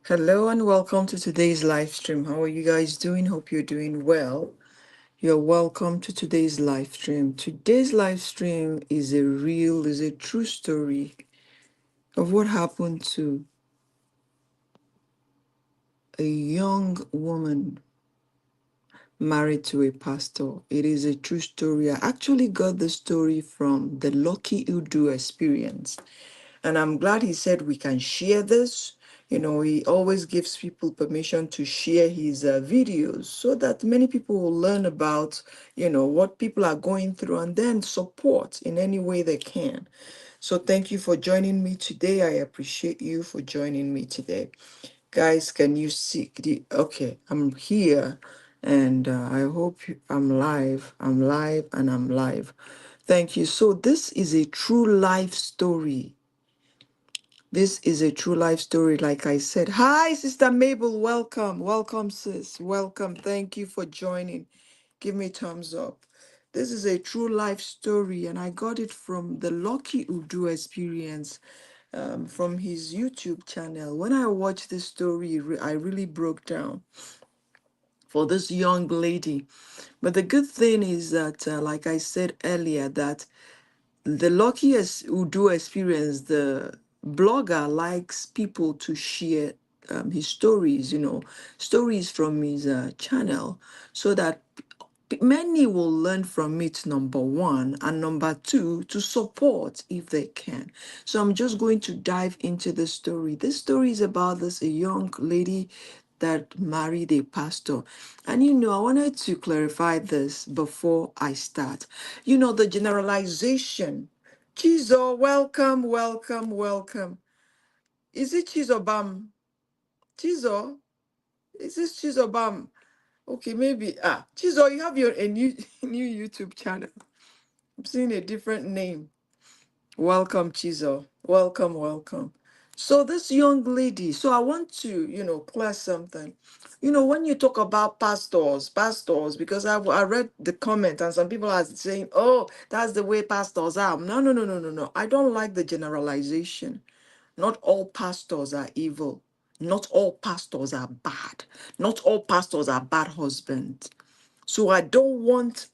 Hello and welcome to today's live stream. How are you guys doing? Hope you're doing well. You're welcome to today's live stream. Today's live stream is a true story of what happened to a young woman married to a pastor. It is a true story. I actually got the story from the Lucky Udo experience. And I'm glad he said we can share this. You know, he always gives people permission to share his videos so that many people will learn about, what people are going through and then support in any way they can. So thank you for joining me today. I appreciate you for joining me today. Guys, can you see okay, I'm here and I hope I'm live. I'm live and I'm live. Thank you. So this is a true life story. This is a true life story, like I said. Hi, Sister Mabel. Welcome. Welcome, sis. Welcome. Thank you for joining. Give me a thumbs up. This is a true life story, and I got it from the Lucky Udo experience from his YouTube channel. When I watched this story, I really broke down for this young lady. But the good thing is that, like I said earlier, that the luckiest who do experience, the blogger likes people to share his stories, stories from his channel, so that many will learn from it, number one, and number two, to support if they can. So I'm just going to dive into the story. This story is about this a young lady that married a pastor. And I wanted to clarify this before I start. The generalization. Chizo, welcome, welcome, welcome. Is it Chizo Bam? Chizo? Is this Chizo Bam? Okay, maybe. Chizo, you have your a new new YouTube channel. I'm seeing a different name. Welcome, Chizo. Welcome, welcome. So this young lady, so I want to, clear something. When you talk about pastors, because I read the comment and some people are saying, oh, that's the way pastors are. No, no, no, no, no, no. I don't like the generalization. Not all pastors are evil. Not all pastors are bad. Not all pastors are bad husbands. So I don't want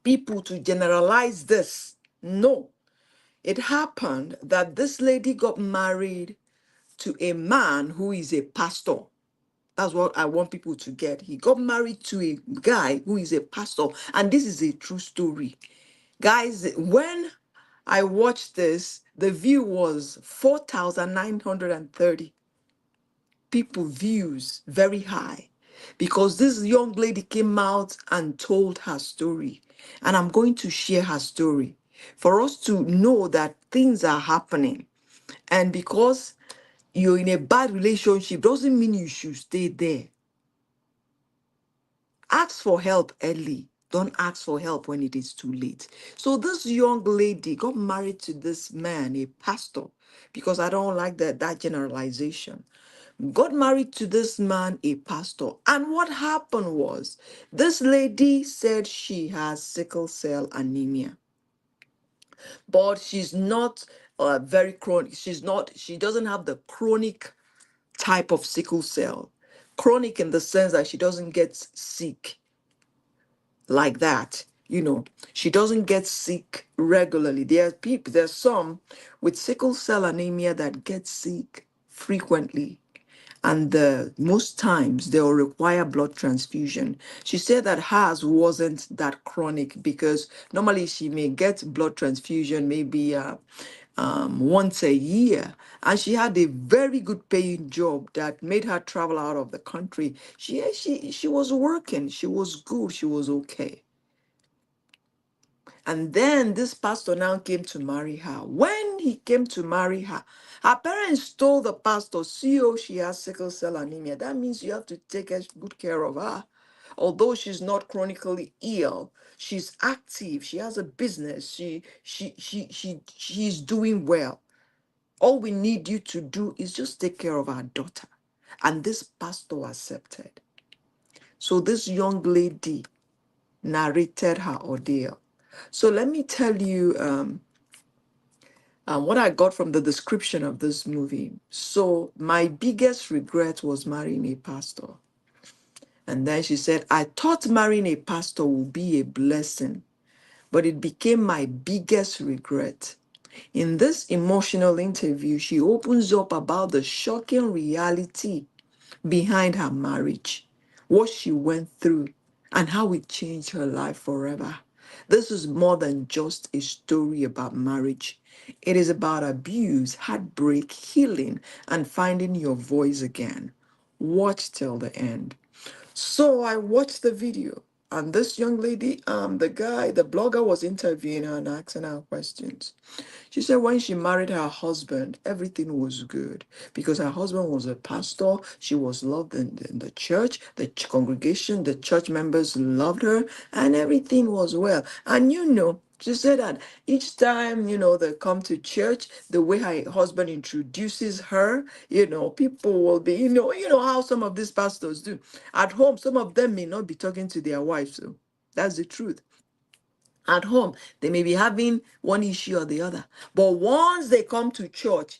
people to generalize this. No. It happened that this lady got married to a man who is a pastor. That's what I want people to get. He got married to a guy who is a pastor. And this is a true story. Guys, when I watched this, the view was 4,930 people views, very high, because this young lady came out and told her story. And I'm going to share her story for us to know that things are happening. And because you're in a bad relationship doesn't mean you should stay there. Ask for help early. Don't ask for help when it is too late. So this young lady got married to this man, a pastor, because I don't like that generalization. Got married to this man, a pastor. And what happened was this lady said she has sickle cell anemia, but she's not very chronic. She doesn't have the chronic type of sickle cell. Chronic in the sense that she doesn't get sick like that. She doesn't get sick regularly. There's some with sickle cell anemia that get sick frequently. And most times they'll require blood transfusion. She said that hers wasn't that chronic because normally she may get blood transfusion maybe once a year. And she had a very good paying job that made her travel out of the country. She was working. She was good. She was okay. And then this pastor now came to marry her. When he came to marry her, her parents told the pastor, see, oh, she has sickle cell anemia. That means you have to take good care of her. Although she's not chronically ill, she's active. She has a business. She's doing well. All we need you to do is just take care of our daughter. And this pastor accepted. So this young lady narrated her ordeal. So let me tell you What I got from the description of this movie. So my biggest regret was marrying a pastor. And then she said, I thought marrying a pastor would be a blessing, but it became my biggest regret. In this emotional interview, she opens up about the shocking reality behind her marriage, what she went through, and how it changed her life forever. This is more than just a story about marriage. It is about abuse, heartbreak, healing, and finding your voice again. Watch till the end. So I watched the video, and this young lady, the blogger was interviewing her and asking her questions. She said when she married her husband, everything was good because her husband was a pastor. She was loved in the church, the congregation, the church members loved her, and everything was well. And she said that each time, they come to church, the way her husband introduces her, people will be, how some of these pastors do. At home, some of them may not be talking to their wives. So that's the truth. At home, they may be having one issue or the other. But once they come to church,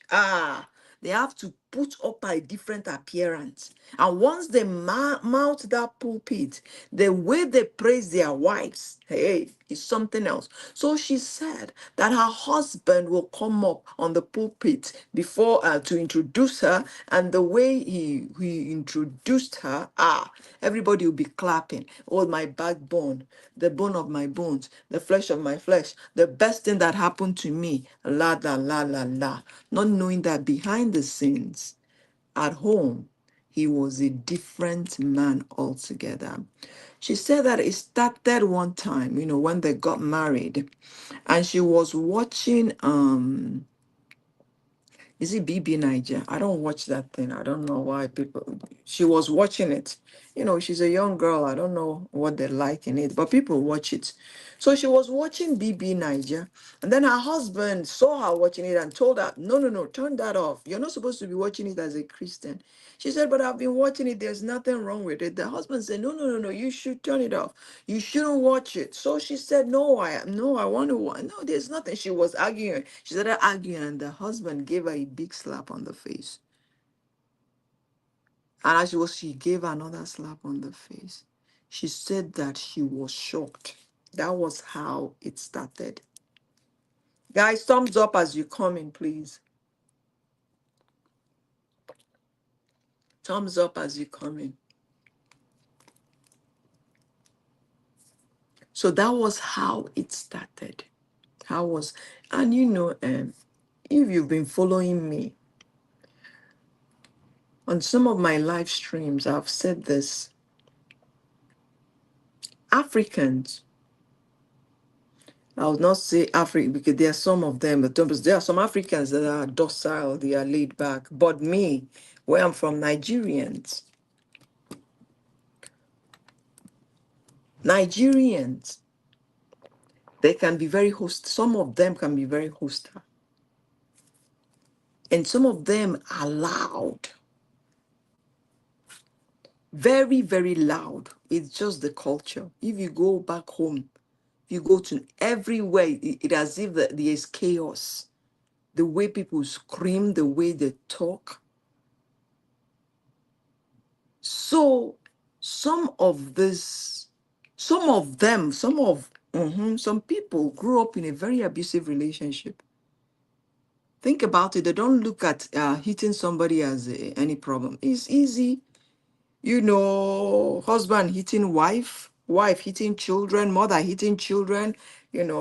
they have to put up a different appearance. And once they mount that pulpit, the way they praise their wives, hey, is something else. So she said that her husband will come up on the pulpit before to introduce her, and the way he introduced her, everybody will be clapping. Oh, my backbone, the bone of my bones, the flesh of my flesh, the best thing that happened to me, la la la la la. Not knowing that behind the scenes, at home, he was a different man altogether. She said that it started one time, when they got married, and she was watching is it BB Niger? I don't watch that thing. I don't know why people. She was watching it. She's a young girl. I don't know what they like in it, but people watch it. So she was watching BB Niger, and then her husband saw her watching it and told her, "No, no, no, turn that off. You're not supposed to be watching it as a Christian." She said, "But I've been watching it. There's nothing wrong with it." The husband said, "No, no, no, no. You should turn it off. You shouldn't watch it." So she said, "No, I want to watch. No, there's nothing." She was arguing. She started arguing, and the husband gave her a big slap on the face. And as she gave her another slap on the face. She said that she was shocked. That was how it started. Guys, thumbs up as you come in, please. Thumbs up as you come in. So that was how it started. And if you've been following me on some of my live streams, I've said this. Africans, I would not say African because there are some of them, but there are some Africans that are docile, they are laid back. But me, where I'm from, Nigerians, they can be very some of them can be very hostile. And some of them are loud. Very, very loud. It's just the culture. If you go back home, if you go to everywhere, it as if there is chaos. The way people scream, the way they talk. So some of this, some people grew up in a very abusive relationship. Think about it. They don't look at hitting somebody as any problem. It's easy. Husband hitting wife, wife hitting children, mother hitting children,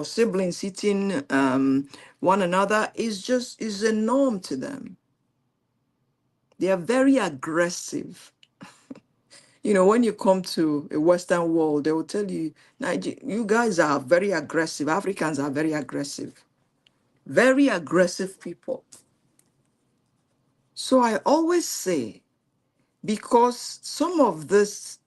siblings hitting one another is a norm to them. They are very aggressive. When you come to a Western world, they will tell you, you guys are very aggressive. Africans are very aggressive people. So I always say, because some of these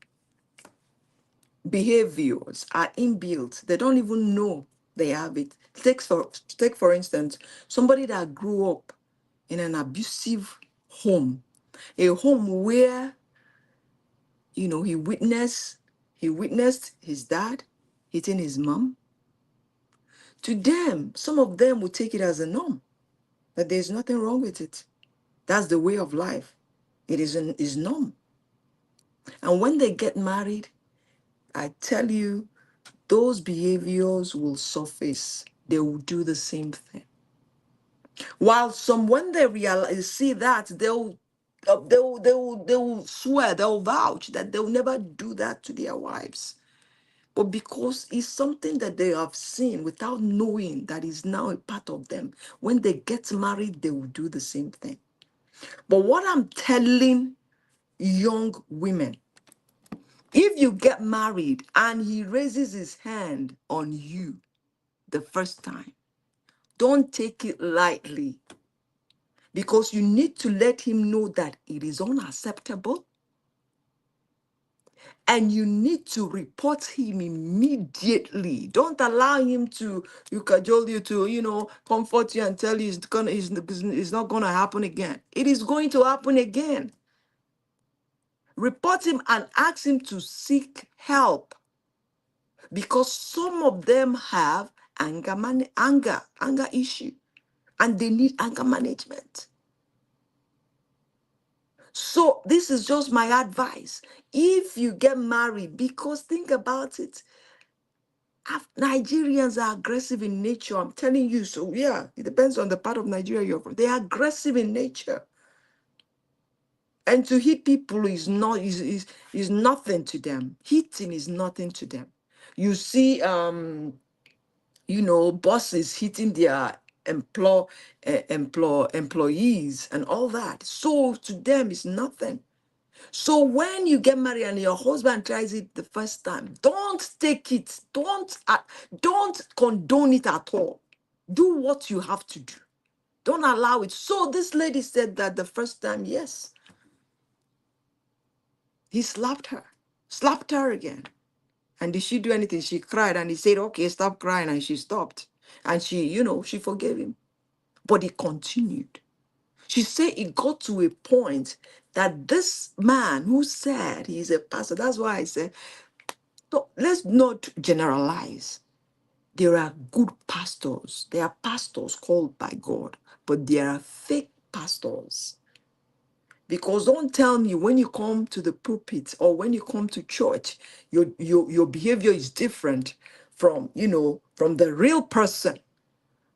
behaviors are inbuilt, they don't even know they have it. Take for instance, somebody that grew up in an abusive home, a home where he witnessed his dad hitting his mom. To them, some of them would take it as a norm. That there's nothing wrong with it. That's the way of life. It is norm. And when they get married, I tell you, those behaviors will surface. They will do the same thing. While some, when they realize, see that, they will swear, they'll vouch that they'll never do that to their wives. But because it's something that they have seen without knowing that is now a part of them, when they get married, they will do the same thing. But what I'm telling young women, if you get married and he raises his hand on you the first time, don't take it lightly, because you need to let him know that it is unacceptable, and you need to report him immediately. Don't allow him to, you cajole you to, comfort you and tell you it's not gonna happen again. It is going to happen again. Report him and ask him to seek help, because some of them have anger issue, and they need anger management. So this is just my advice. If you get married, because think about it, Nigerians are aggressive in nature. I'm telling you. So yeah, it depends on the part of Nigeria you're from. They are aggressive in nature. And to hit people is nothing to them. Hitting is nothing to them. You see bosses hitting their employees and all that. So to them it's nothing. So when you get married and your husband tries it the first time, don't take it. Don't condone it at all. Do what you have to do. Don't allow it. So this lady said that the first time, yes, he slapped her again. And did she do anything? She cried, and he said, okay, stop crying. And she stopped. And she forgave him. But he continued. She said it got to a point that this man who said he's a pastor, that's why I said, let's not generalize. There are good pastors. There are pastors called by God, but there are fake pastors. Because don't tell me when you come to the pulpit or when you come to church, your behavior is different from the real person.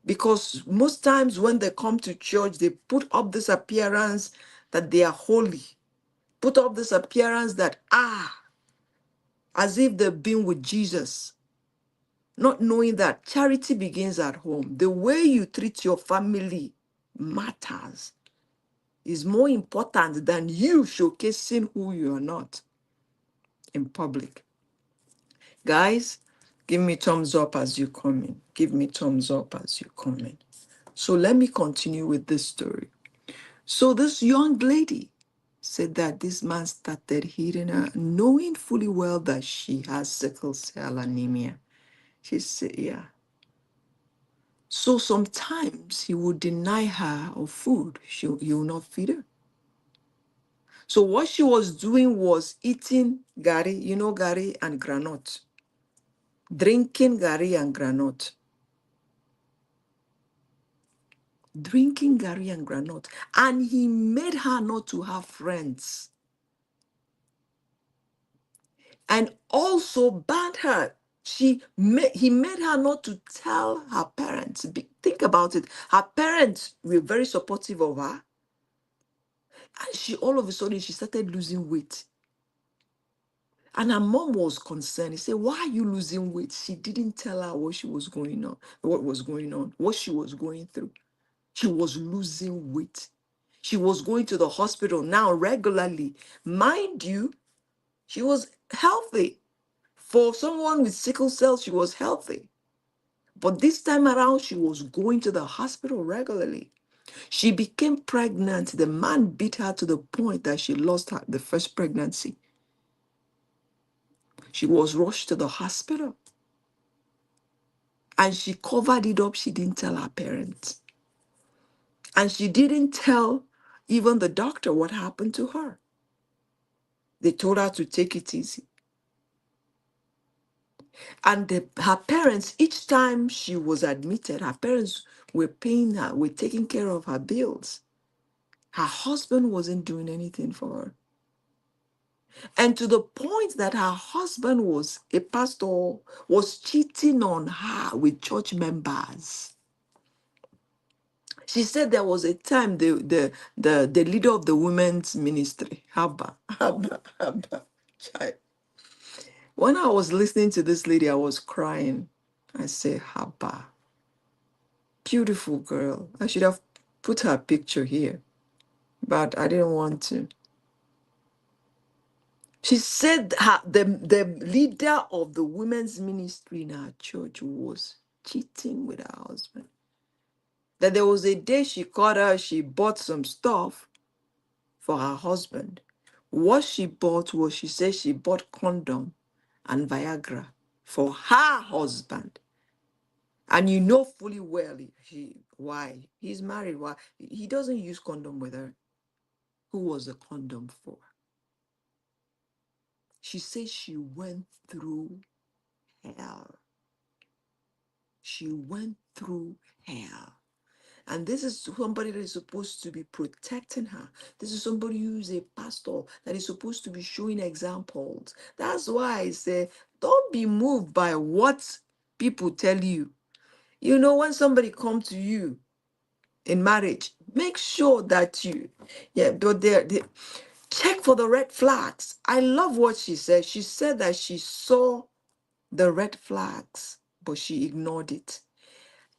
Because most times when they come to church, they put up this appearance that they are holy, put up this appearance that as if they've been with Jesus, not knowing that charity begins at home. The way you treat your family matters, is more important than you showcasing who you are not in public. Guys, give me thumbs up as you come in. Give me thumbs up as you come in. So let me continue with this story. So this young lady said that this man started hitting her, knowing fully well that she has sickle cell anemia. She said, yeah. So sometimes he would deny her of food. He will not feed her. So what she was doing was eating gari, gari and granite. Drinking gari and granite. Drinking gari and granite. And he made her not to have friends. And also banned her. He made her not to tell her parents. Think about it. Her parents were very supportive of her. And she all of a sudden she started losing weight. And her mom was concerned. He said, why are you losing weight? She didn't tell her what was going on, what she was going through. She was losing weight. She was going to the hospital now regularly. Mind you, she was healthy. For someone with sickle cell, she was healthy. But this time around, she was going to the hospital regularly. She became pregnant. The man beat her to the point that she lost the first pregnancy. She was rushed to the hospital. And she covered it up. She didn't tell her parents. And she didn't tell even the doctor what happened to her. They told her to take it easy. And her parents, each time she was admitted, her parents We're paying her. We're taking care of her bills. Her husband wasn't doing anything for her. And to the point that her husband was a pastor, was cheating on her with church members. She said there was a time the leader of the women's ministry, Haba, child. When I was listening to this lady, I was crying. I said, Haba, beautiful girl. I should have put her picture here, but I didn't want to. She said the leader of the women's ministry in her church was cheating with her husband. That there was a day she called her, she bought some stuff for her husband. What she bought was, she said she bought condom and Viagra for her husband. And you know fully well why. He's married. Why? He doesn't use condom with her. Who was the condom for? She said she went through hell. She went through hell. And this is somebody that is supposed to be protecting her. This is somebody who is a pastor that is supposed to be showing examples. That's why I say, don't be moved by what people tell you. You know, when somebody comes to you in marriage, make sure that but they check for the red flags. I love what she said. She said that she saw the red flags, but she ignored it.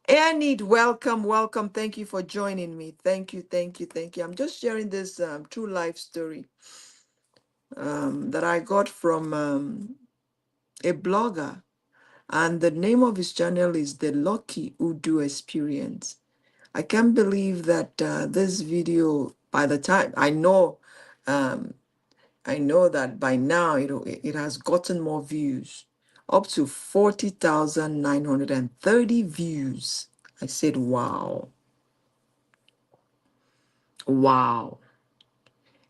Annie, welcome, welcome. Thank you for joining me. Thank you, thank you, thank you. I'm just sharing this true life story that I got from a blogger, and the name of his channel is The Lucky Udo Experience. I can't believe that this video, by the time I know that by now it has gotten more views, up to 40,930 views. I said, wow. Wow.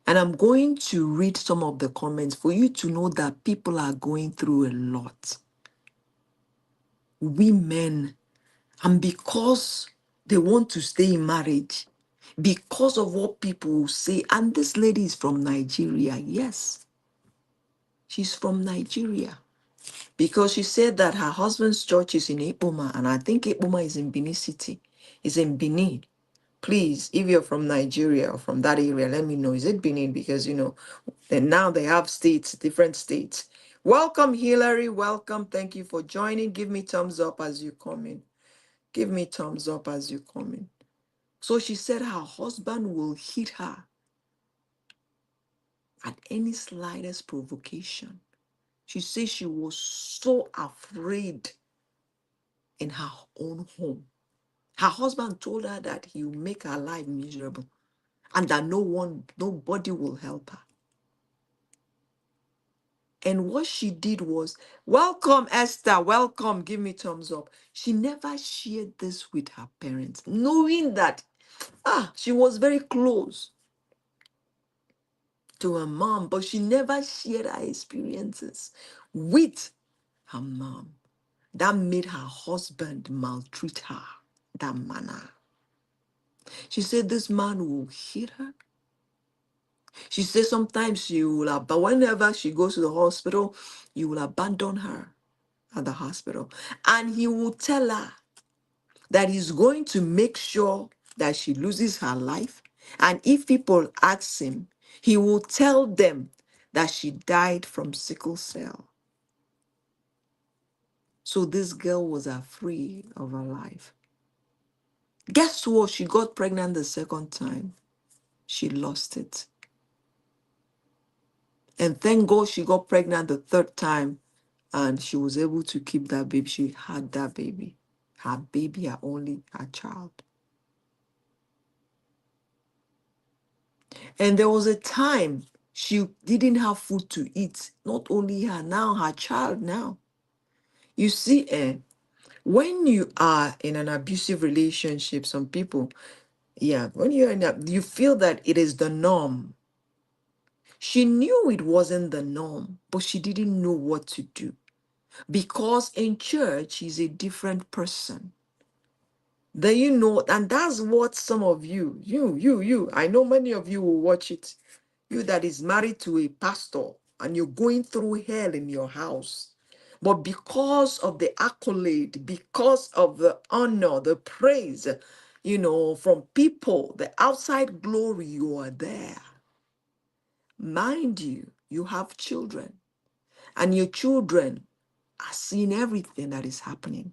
And I'm going to read some of the comments for you to know that people are going through a lot. Women, and because they want to stay in marriage, because of what people will say. And this lady is from Nigeria. Yes, she's from Nigeria. Because she said that her husband's church is in Ipoma, and I think Ipoma is in Benin City. It's in Benin. Please, if you're from Nigeria or from that area, let me know. Is it Benin? Because, and now they have states, different states. Welcome, Hillary. Welcome. Thank you for joining. Give me thumbs up as you come in. Give me thumbs up as you come in. So she said her husband will hit her at any slightest provocation. She says she was so afraid in her own home. Her husband told her that he will make her life miserable and that nobody will help her. And what she did was, welcome, Esther, welcome, give me thumbs up. She never shared this with her parents, knowing that she was very close to her mom, but she never shared her experiences with her mom. That made her husband maltreat her, that manner. She said this man will hit her. She said sometimes but whenever she goes to the hospital, you will abandon her at the hospital. And he will tell her that he's going to make sure that she loses her life. And if people ask him, he will tell them that she died from sickle cell. So this girl was afraid of her life. Guess what? She got pregnant the second time. She lost it. And thank God she got pregnant the third time and she was able to keep that baby. She had that baby. Her baby, her child. And there was a time she didn't have food to eat. Not only her, now her child now. You see, when you are in an abusive relationship, some people, when you're you feel that it is the norm. She knew it wasn't the norm, but she didn't know what to do. Because in church, she's a different person. Then you know, and that's what some of you, I know many of you will watch it. You that is married to a pastor and you're going through hell in your house. But because of the accolade, because of the honor, the praise, from people, the outside glory, you are there. Mind you, you have children, and your children are seeing everything that is happening,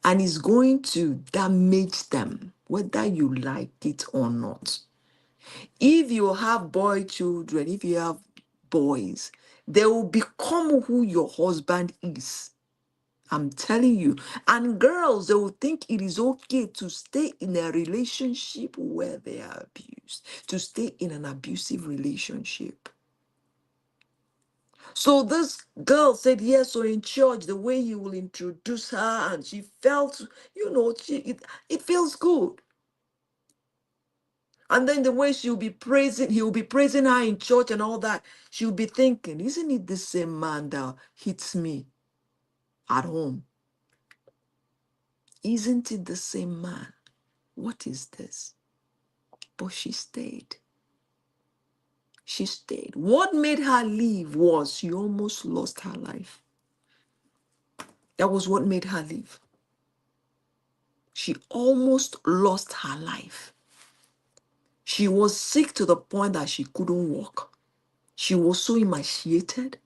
and it's going to damage them, whether you like it or not. If you have boy children, if you have boys, they will become who your husband is. I'm telling you. And girls, they will think it is okay to stay in a relationship where they are abused, to stay in an abusive relationship. So this girl said yes, so in church, the way he will introduce her, and she felt, it feels good. And then the way he'll be praising her in church and all that, she'll be thinking, isn't it the same man that hits me at home? Isn't it the same man? What is this? But she stayed. She stayed. What made her leave was she almost lost her life. That was what made her leave. She almost lost her life. She was sick to the point that she couldn't walk. She was so emaciated.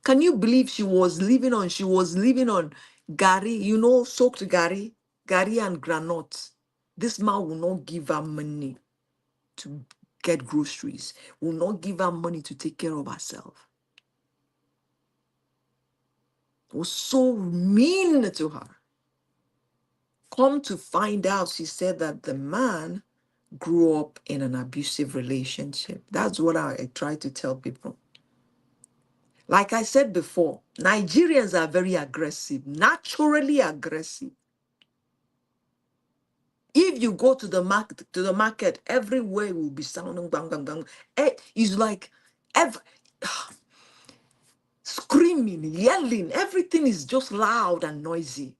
Can you believe she was living on gari, soaked gari and granite. This man will not give her money to get groceries, will not give her money to take care of herself. Was so mean to her. Come to find out, she said that the man grew up in an abusive relationship. That's what I try to tell people. Like I said before, Nigerians are very aggressive, naturally aggressive. If you go to the market, everywhere will be sounding bang bang bang. It's like screaming, yelling, everything is just loud and noisy.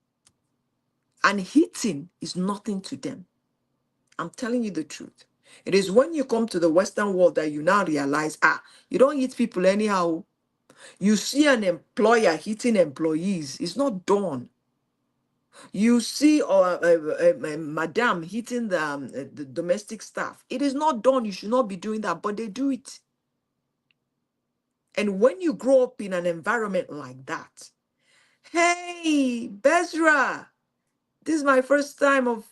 And hitting is nothing to them. I'm telling you the truth. It is when you come to the Western world that you now realize, you don't hit people anyhow. You see an employer hitting employees, it's not done. You see a madam hitting the domestic staff. It is not done. You should not be doing that, but they do it. And when you grow up in an environment like that, hey, Bezra, this is my first time of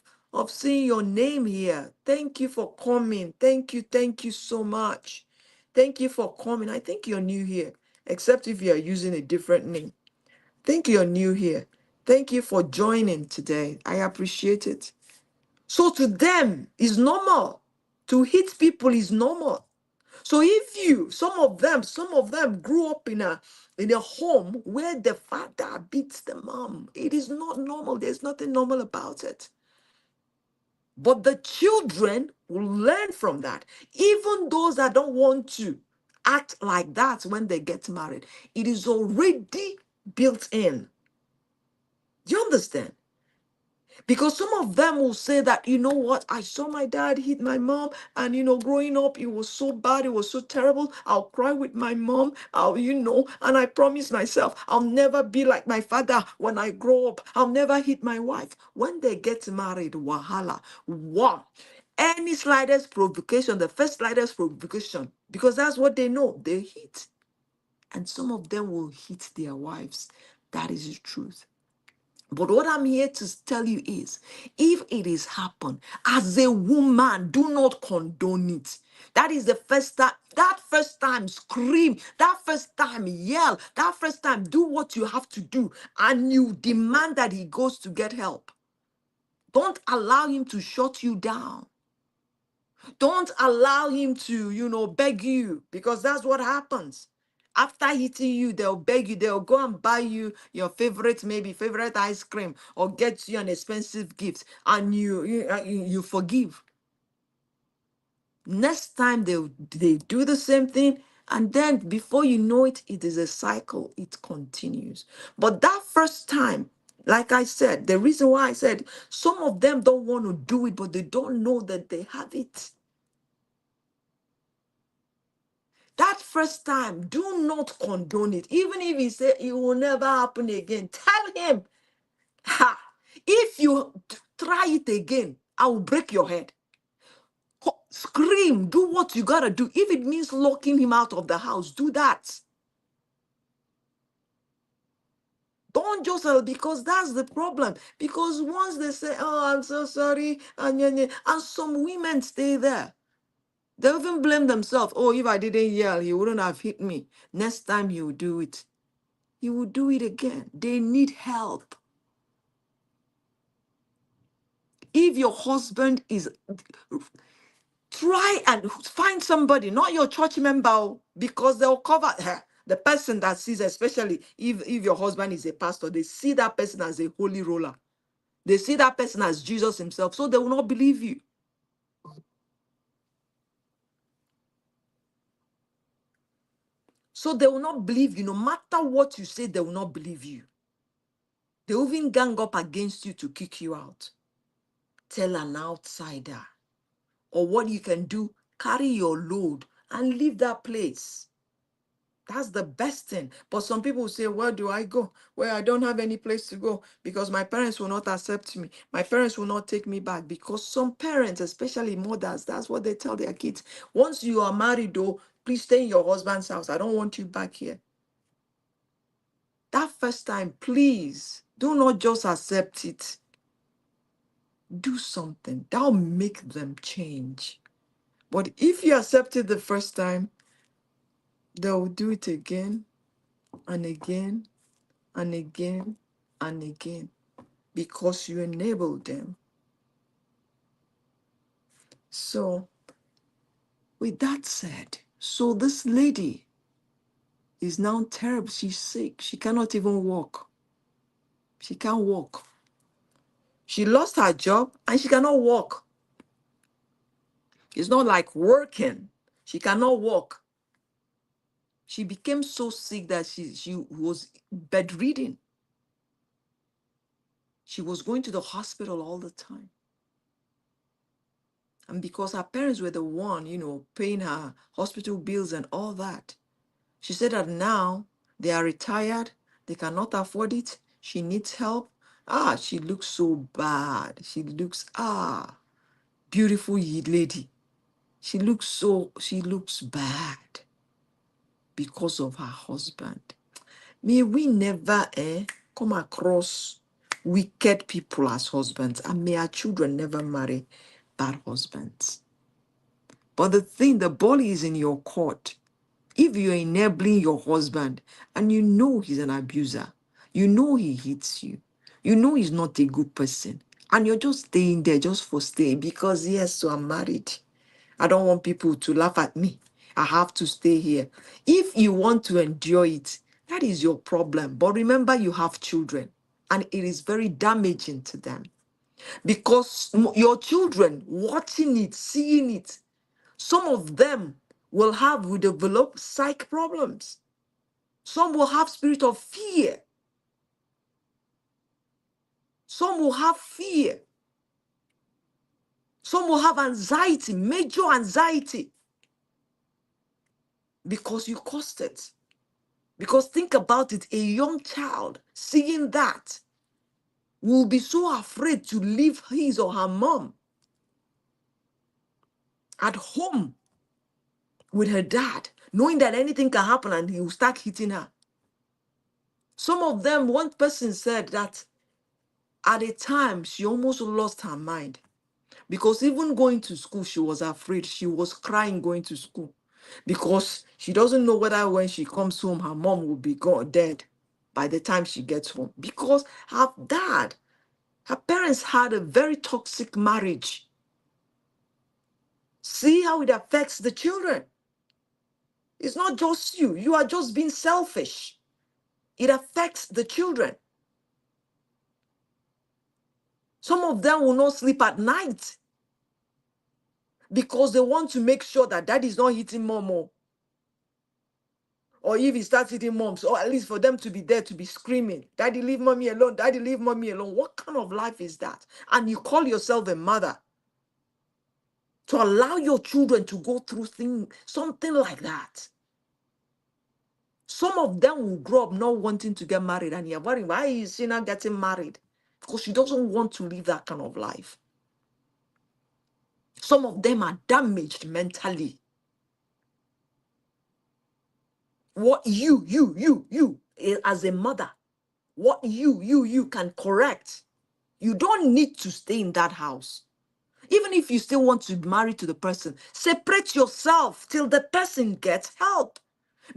seeing your name here. Thank you for coming. Thank you so much. Thank you for coming. I think you're new here, except if you're using a different name. Think you're new here. Thank you for joining today. I appreciate it. So to them, it's normal. To hit people is normal. So if some of them grew up in a home where the father beats the mom, it is not normal. There's nothing normal about it. But the children will learn from that. Even those that don't want to act like that when they get married, it is already built in. Do you understand? Because some of them will say that, you know what, I saw my dad hit my mom, and growing up, it was so bad, it was so terrible. I'll cry with my mom, and I promise myself, I'll never be like my father when I grow up. I'll never hit my wife. When they get married, wahala, wow. Any slightest provocation, the first slightest provocation, because that's what they know, they hit. And some of them will hit their wives. That is the truth. But what I'm here to tell you is, if it is happened, as a woman, do not condone it. That is the first time. That first time, scream. That first time, yell. That first time, do what you have to do. And you demand that he goes to get help. Don't allow him to shut you down. Don't allow him to, beg you, because that's what happens. After hitting you, they'll beg you. They'll go and buy you your favorite ice cream, or get you an expensive gift, and you forgive. Next time they do the same thing, and then before you know it, it is a cycle. It continues. But that first time, Like I said, the reason why I said some of them don't want to do it, but they don't know that they have it. That first time, do not condone it. Even if he say it will never happen again, tell him, ha, if you try it again, I will break your head. Scream, do what you gotta do. If it means locking him out of the house, do that. Don't just because that's the problem. Because once they say, "Oh, I'm so sorry," and some women stay there. They even blame themselves. Oh, if I didn't yell, he wouldn't have hit me. Next time he will do it. He will do it again. They need help. If your husband is, try and find somebody, not your church member, because they'll cover her. The person that sees, especially if your husband is a pastor, they see that person as a holy roller. They see that person as Jesus himself, so they will not believe you. So they will not believe you. No matter what you say, they will not believe you. They will even gang up against you to kick you out. Tell an outsider. Or what you can do, carry your load and leave that place. That's the best thing. But some people say, where do I go? Where I don't have any place to go because my parents will not accept me. My parents will not take me back because some parents, especially mothers, that's what they tell their kids. Once you are married, though, please stay in your husband's house. I don't want you back here. That first time, please do not just accept it. Do something. That'll make them change. But if you accept it the first time, they'll do it again and again and again and again because you enabled them. So, with that said, so this lady is now terrible. She's sick. She cannot even walk. She can't walk. She lost her job and she cannot walk. It's not like working. She cannot walk. She became so sick that she was bedridden. She was going to the hospital all the time. And because her parents were the one, paying her hospital bills and all that, she said that now they are retired, they cannot afford it, she needs help. She looks so bad. She looks, beautiful lady. She looks bad because of her husband. May we never come across wicked people as husbands, and may our children never marry bad husbands. But the ball is in your court. If you're enabling your husband and you know he's an abuser, you know he hits you, you know he's not a good person, and you're just staying there just for staying because, yes, so I'm married. I don't want people to laugh at me. I have to stay here. If you want to endure it, that is your problem. But remember, you have children, and it is very damaging to them because your children watching it, seeing it, some of them will develop psych problems. Some will have spirit of fear. Some will have fear. Some will have anxiety, major anxiety, because you caused it. Because think about it, a young child seeing that will be so afraid to leave his or her mom at home with her dad, knowing that anything can happen and he will start hitting her. Some of them, one person said that at a time she almost lost her mind because even going to school, she was afraid. She was crying going to school because she doesn't know whether when she comes home, her mom will be dead by the time she gets home because her dad, her parents had a very toxic marriage. See how it affects the children. It's not just you. You are just being selfish. It affects the children. Some of them will not sleep at night because they want to make sure that dad is not hitting mom. Or if he starts hitting moms, or at least for them to be there to be screaming, "Daddy, leave mommy alone. Daddy, leave mommy alone." What kind of life is that? And you call yourself a mother to allow your children to go through something like that. Some of them will grow up not wanting to get married, and you're worrying, why is she not getting married? Because she doesn't want to live that kind of life. Some of them are damaged mentally. What as a mother, what you can correct. You don't need to stay in that house. Even if you still want to marry to the person, separate yourself till the person gets help.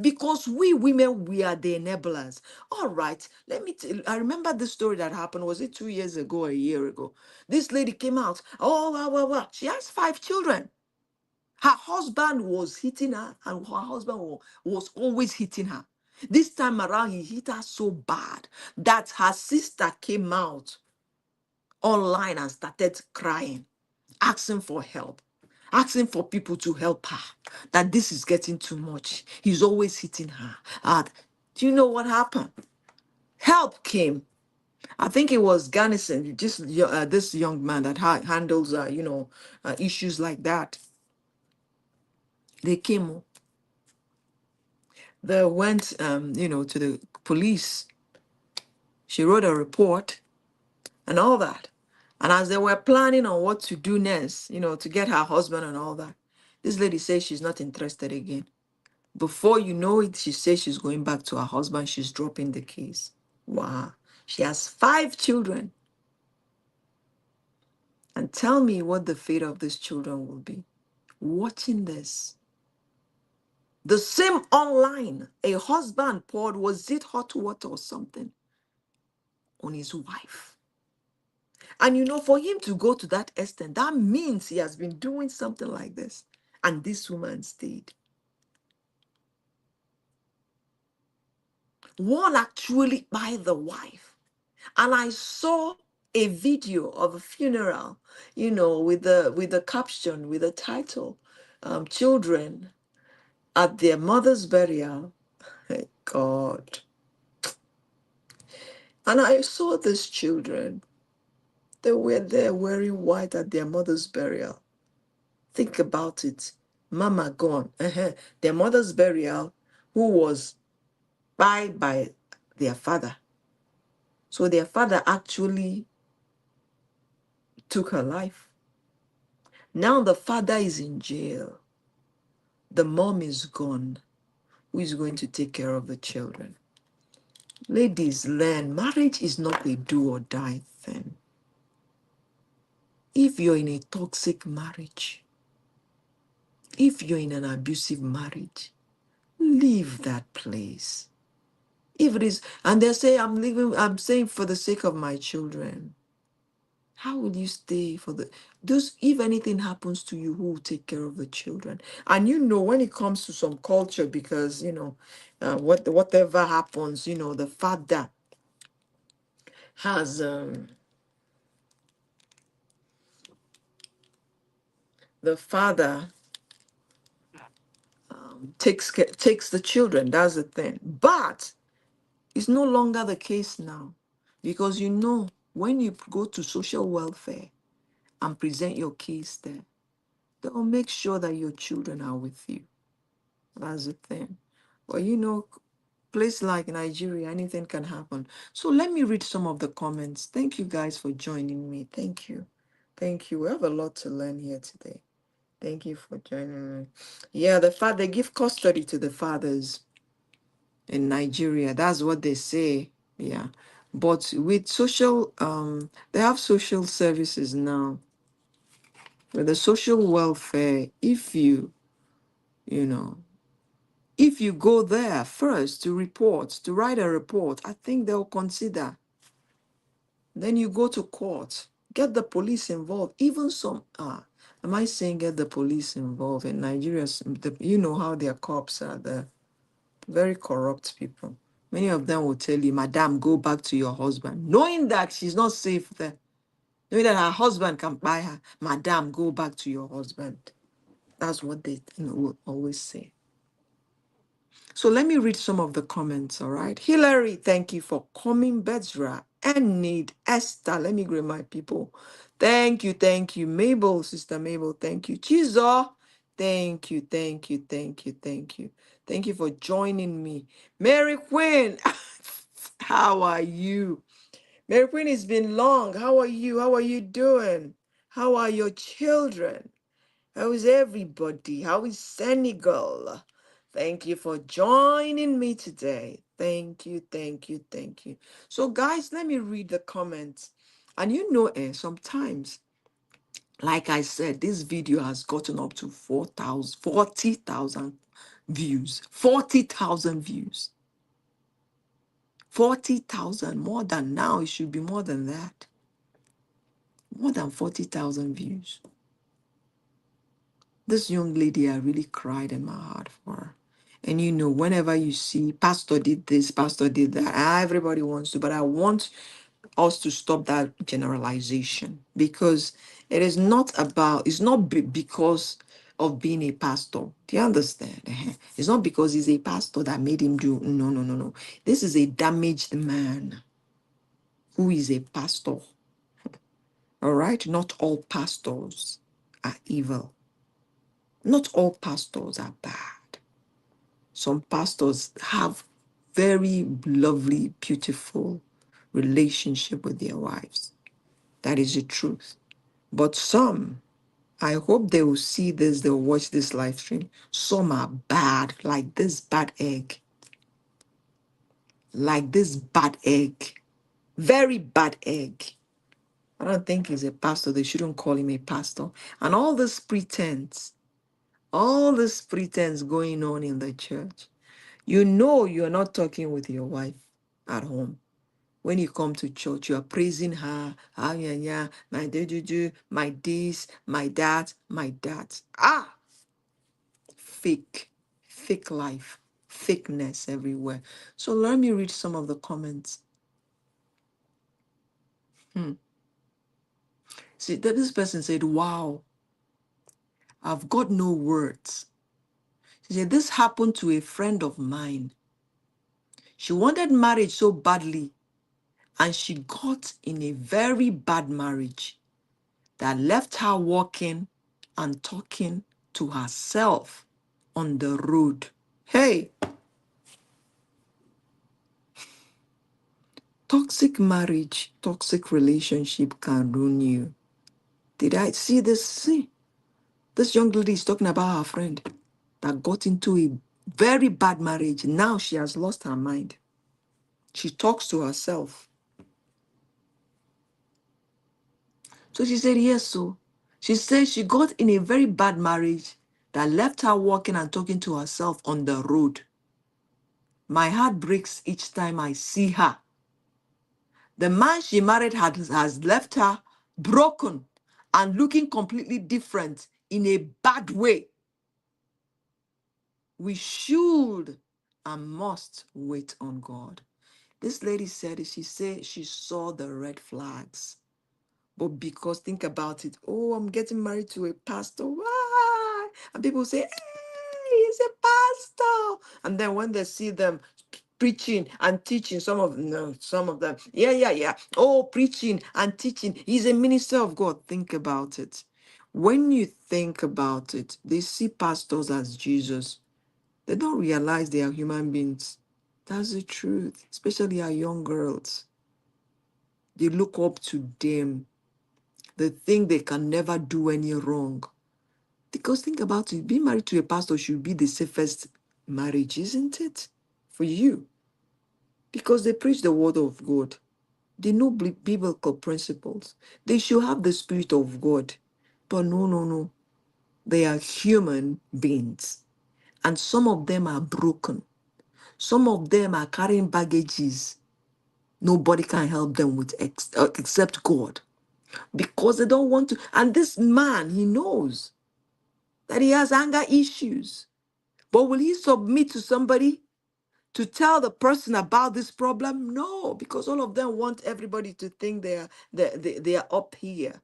Because we women, we are the enablers. All right, let me tell you, I remember the story that happened. Was it 2 years ago or a year ago? This lady came out. Oh, wow, wow, wow. She has 5 children. Her husband was hitting her, and her husband was always hitting her. This time around, he hit her so bad that her sister came out online and started crying, asking for help, asking for people to help her, that this is getting too much. He's always hitting her. Do you know what happened? Help came. I think it was Garrison, just this young man that handles, issues like that. They came. They went, to the police. She wrote a report and all that. And as they were planning on what to do next, to get her husband and all that, this lady says she's not interested again. Before you know it, she says she's going back to her husband. She's dropping the case. Wow. She has 5 children. And tell me what the fate of these children will be. Watching this. The same online, a husband poured, was it hot water or something, on his wife. And for him to go to that extent, that means he has been doing something like this. And this woman stayed. One actually by the wife. And I saw a video of a funeral, with the caption, with the title, "Children at their mother's burial." Thank God. And I saw these children. They were there wearing white at their mother's burial. Think about it. Mama gone. Their mother's burial, who was by their father. So their father actually took her life. Now the father is in jail. The mom is gone. Who is going to take care of the children? Ladies, learn. Marriage is not a do or die thing. If you're in a toxic marriage, if you're in an abusive marriage, leave that place. If it is, and they say, I'm saying for the sake of my children. How will you stay for if anything happens to you, who will take care of the children? And when it comes to some culture, because, whatever happens, the father has, the father takes the children. That's the thing. But it's no longer the case now, because when you go to social welfare and present your case there, they'll make sure that your children are with you. That's the thing. But place like Nigeria, anything can happen. So let me read some of the comments. Thank you guys for joining me. Thank you. Thank you. We have a lot to learn here today. Thank you for joining me. Yeah, they give custody to the fathers in Nigeria. That's what they say. Yeah. But with they have social services now. With the social welfare, you know, if you go there first to write a report, I think they'll consider. Then you go to court, get the police involved. Even am I saying get the police involved? In Nigeria, you know how their cops are, the very corrupt people. Many of them will tell you, "Madam, go back to your husband," knowing that she's not safe there. Knowing that her husband can buy her. "Madam, go back to your husband." That's what they will always say. So let me read some of the comments, all right? Hillary, thank you for coming. Bezra, Enid, Esther, let me greet my people. Thank you. Mabel, Sister Mabel, thank you. Chizo, thank you, thank you, thank you, thank you. Thank you for joining me. Mary Quinn, how are you? Mary Quinn, it's been long. How are you? How are you doing? How are your children? How is everybody? How is Senegal? Thank you for joining me today. Thank you, thank you, thank you. So, guys, let me read the comments. And sometimes, like I said, this video has gotten up to 40,000 views. 40,000 views. 40,000, more than now. It should be more than that. More than 40,000 views. This young lady, I really cried in my heart for her. And whenever you see Pastor did this, Pastor did that, everybody wants to, but I want us to stop that generalization because it's not because of being a pastor. Do you understand? It's not because he's a pastor that made him do, no, no, no, no. This is a damaged man who is a pastor. All right? Not all pastors are evil. Not all pastors are bad. Some pastors have very lovely, beautiful relationship with their wives. That is the truth. But some, I hope they will see this, they'll watch this live stream. Some are bad, like this bad egg. Like this bad egg. Very bad egg. I don't think he's a pastor. They shouldn't call him a pastor. And all this pretense going on in the church. You're not talking with your wife at home. When you come to church, you are praising her. Ah, yeah, yeah, my do, my this, my that, my that. Ah, fake, fake life, fakeness everywhere. So let me read some of the comments. See, that this person said, wow, I've got no words. She said, this happened to a friend of mine. She wanted marriage so badly, and she got in a very bad marriage that left her walking and talking to herself on the road. Hey, toxic marriage, toxic relationship can ruin you. Did I see this? See, this young lady is talking about her friend that got into a very bad marriage. Now she has lost her mind. She talks to herself. So she said, yes, so. She said she got in a very bad marriage that left her walking and talking to herself on the road. My heart breaks each time I see her. The man she married has left her broken and looking completely different in a bad way. We should and must wait on God. This lady said it. She said she saw the red flags. But because, think about it, oh, I'm getting married to a pastor. Why? And people say, hey, he's a pastor. And then when they see them preaching and teaching, some of them, yeah. Oh, preaching and teaching. He's a minister of God. Think about it. When you think about it, they see pastors as Jesus. They don't realize they are human beings. That's the truth, especially our young girls. They look up to them. They think they can never do any wrong. Because think about it, being married to a pastor should be the safest marriage, isn't it? For you. Because they preach the word of God. They know biblical principles. They should have the spirit of God. But no. They are human beings. And some of them are broken. Some of them are carrying baggages nobody can help them with except God. Because they don't want to. And this man, he knows that he has anger issues. But will he submit to somebody to tell the person about this problem? No, because all of them want everybody to think they are up here,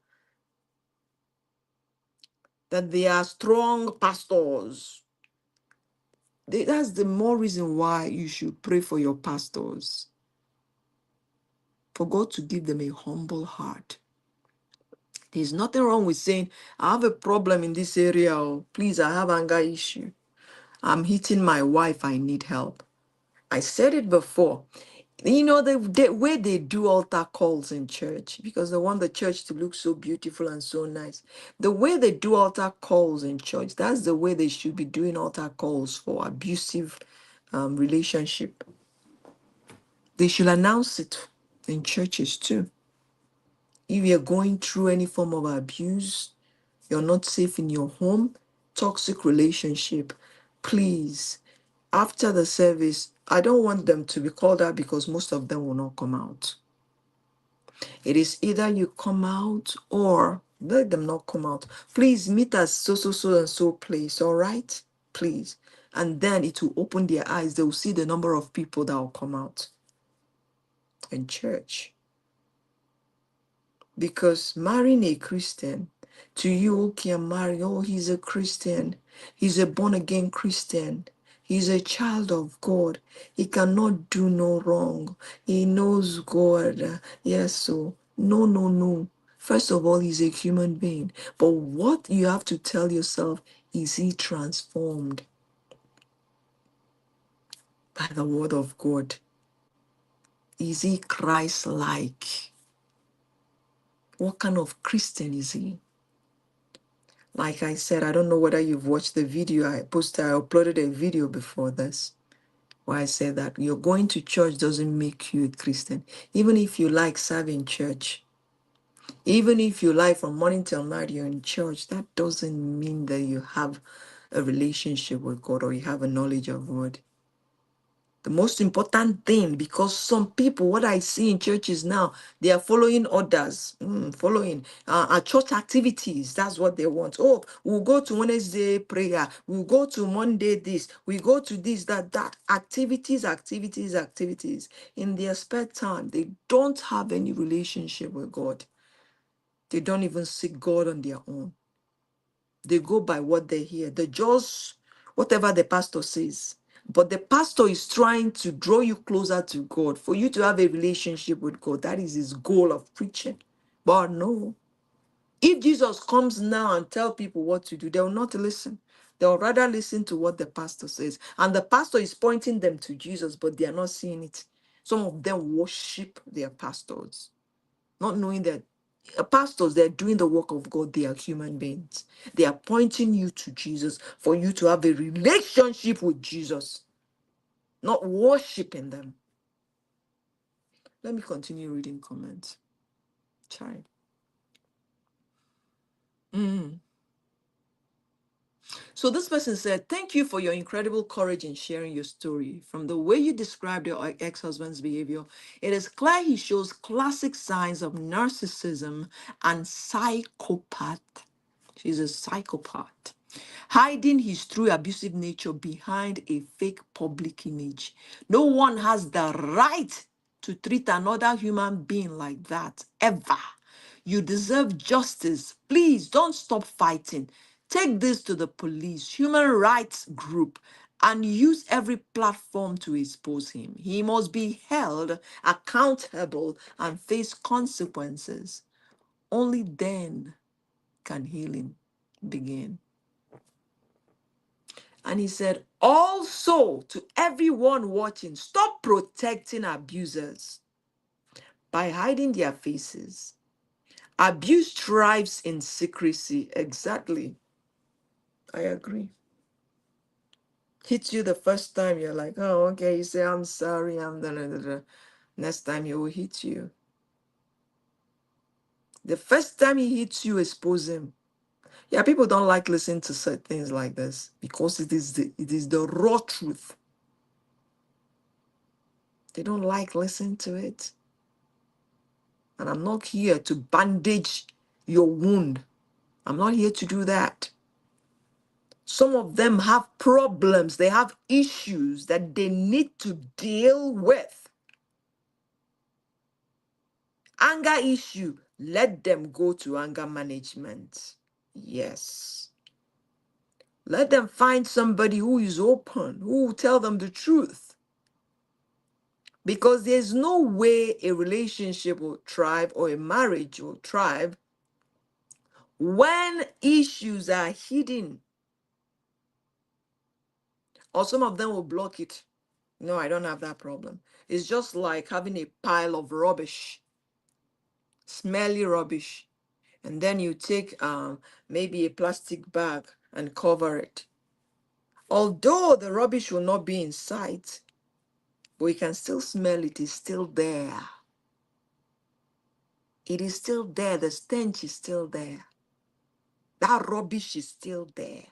that they are strong pastors. That's the more reason why you should pray for your pastors, for God to give them a humble heart. There's nothing wrong with saying, I have a problem in this area, or please, I have anger issue. I'm hitting my wife, I need help. I said it before. You know, the way they do altar calls in church, because they want the church to look so beautiful and so nice. The way they do altar calls in church, that's the way they should be doing altar calls for abusive relationship. They should announce it in churches too. If you're going through any form of abuse, you're not safe in your home, toxic relationship, please, after the service, I don't want them to be called out because most of them will not come out. It is either you come out or let them not come out. Please meet us so, so, so, and so place, all right? Please. And then it will open their eyes. They will see the number of people that will come out in church. Because marrying a Christian, to you, okay, I'm marrying, oh, he's a Christian. He's a born again Christian. He's a child of God. He cannot do no wrong. He knows God. Yes, so no, no, no. First of all, he's a human being. But what you have to tell yourself, is he transformed by the word of God? Is he Christ-like? What kind of Christian is he? Like I said, I don't know whether you've watched the video I posted. I uploaded a video before this where I said that you're going to church doesn't make you a Christian. Even if you like serving church, even if you like from morning till night you're in church, that doesn't mean that you have a relationship with God or you have a knowledge of God. The most important thing, because some people, what I see in churches now, they are following others, following church activities. That's what they want. Oh, we'll go to Wednesday prayer. We'll go to Monday this. We go to this, that. Activities, activities, activities. In their spare time, they don't have any relationship with God. They don't even seek God on their own. They go by what they hear. They just, whatever the pastor says. But the pastor is trying to draw you closer to God, for you to have a relationship with God. That is his goal of preaching. But no, if Jesus comes now and tell people what to do, they will not listen. They'll rather listen to what the pastor says. And the pastor is pointing them to Jesus, but they are not seeing it. Some of them worship their pastors, not knowing that pastors, they're doing the work of God. They are human beings. They are pointing you to Jesus for you to have a relationship with Jesus, not worshiping them. Let me continue reading comments. Chai. So this person said, thank you for your incredible courage in sharing your story. From the way you described your ex-husband's behavior, it is clear he shows classic signs of narcissism and psychopath. She's a psychopath, hiding his true abusive nature behind a fake public image. No one has the right to treat another human being like that, ever. You deserve justice. Please don't stop fighting. Take this to the police, human rights group, and use every platform to expose him. He must be held accountable and face consequences. Only then can healing begin. And he said, also to everyone watching, stop protecting abusers by hiding their faces. Abuse thrives in secrecy. Exactly. I agree. Hits you the first time, you're like, oh, okay. You say, I'm sorry, I'm da da da da. Next time, he will hit you. The first time he hits you, expose him. Yeah, people don't like listening to certain things like this because it is the raw truth. They don't like listening to it. And I'm not here to bandage your wound. I'm not here to do that. Some of them have problems. They have issues that they need to deal with. Anger issue, let them go to anger management. Yes. Let them find somebody who is open, who will tell them the truth. Because there's no way a relationship will thrive or a marriage will thrive when issues are hidden, or some of them will block it. No, I don't have that problem. It's just like having a pile of rubbish, smelly rubbish, and then you take maybe a plastic bag and cover it. Although the rubbish will not be in sight, but you can still smell it. It's still there. It is still there. The stench is still there. That rubbish is still there.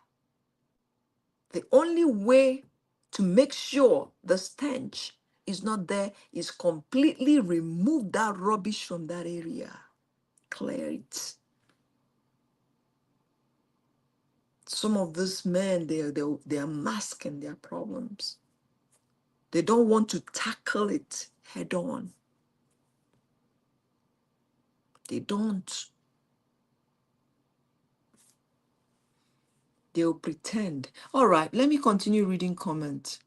The only way to make sure the stench is not there is completely remove that rubbish from that area. Clear it. Some of these men, they are masking their problems. They don't want to tackle it head on. They don't. They'll pretend. All right, let me continue reading comments.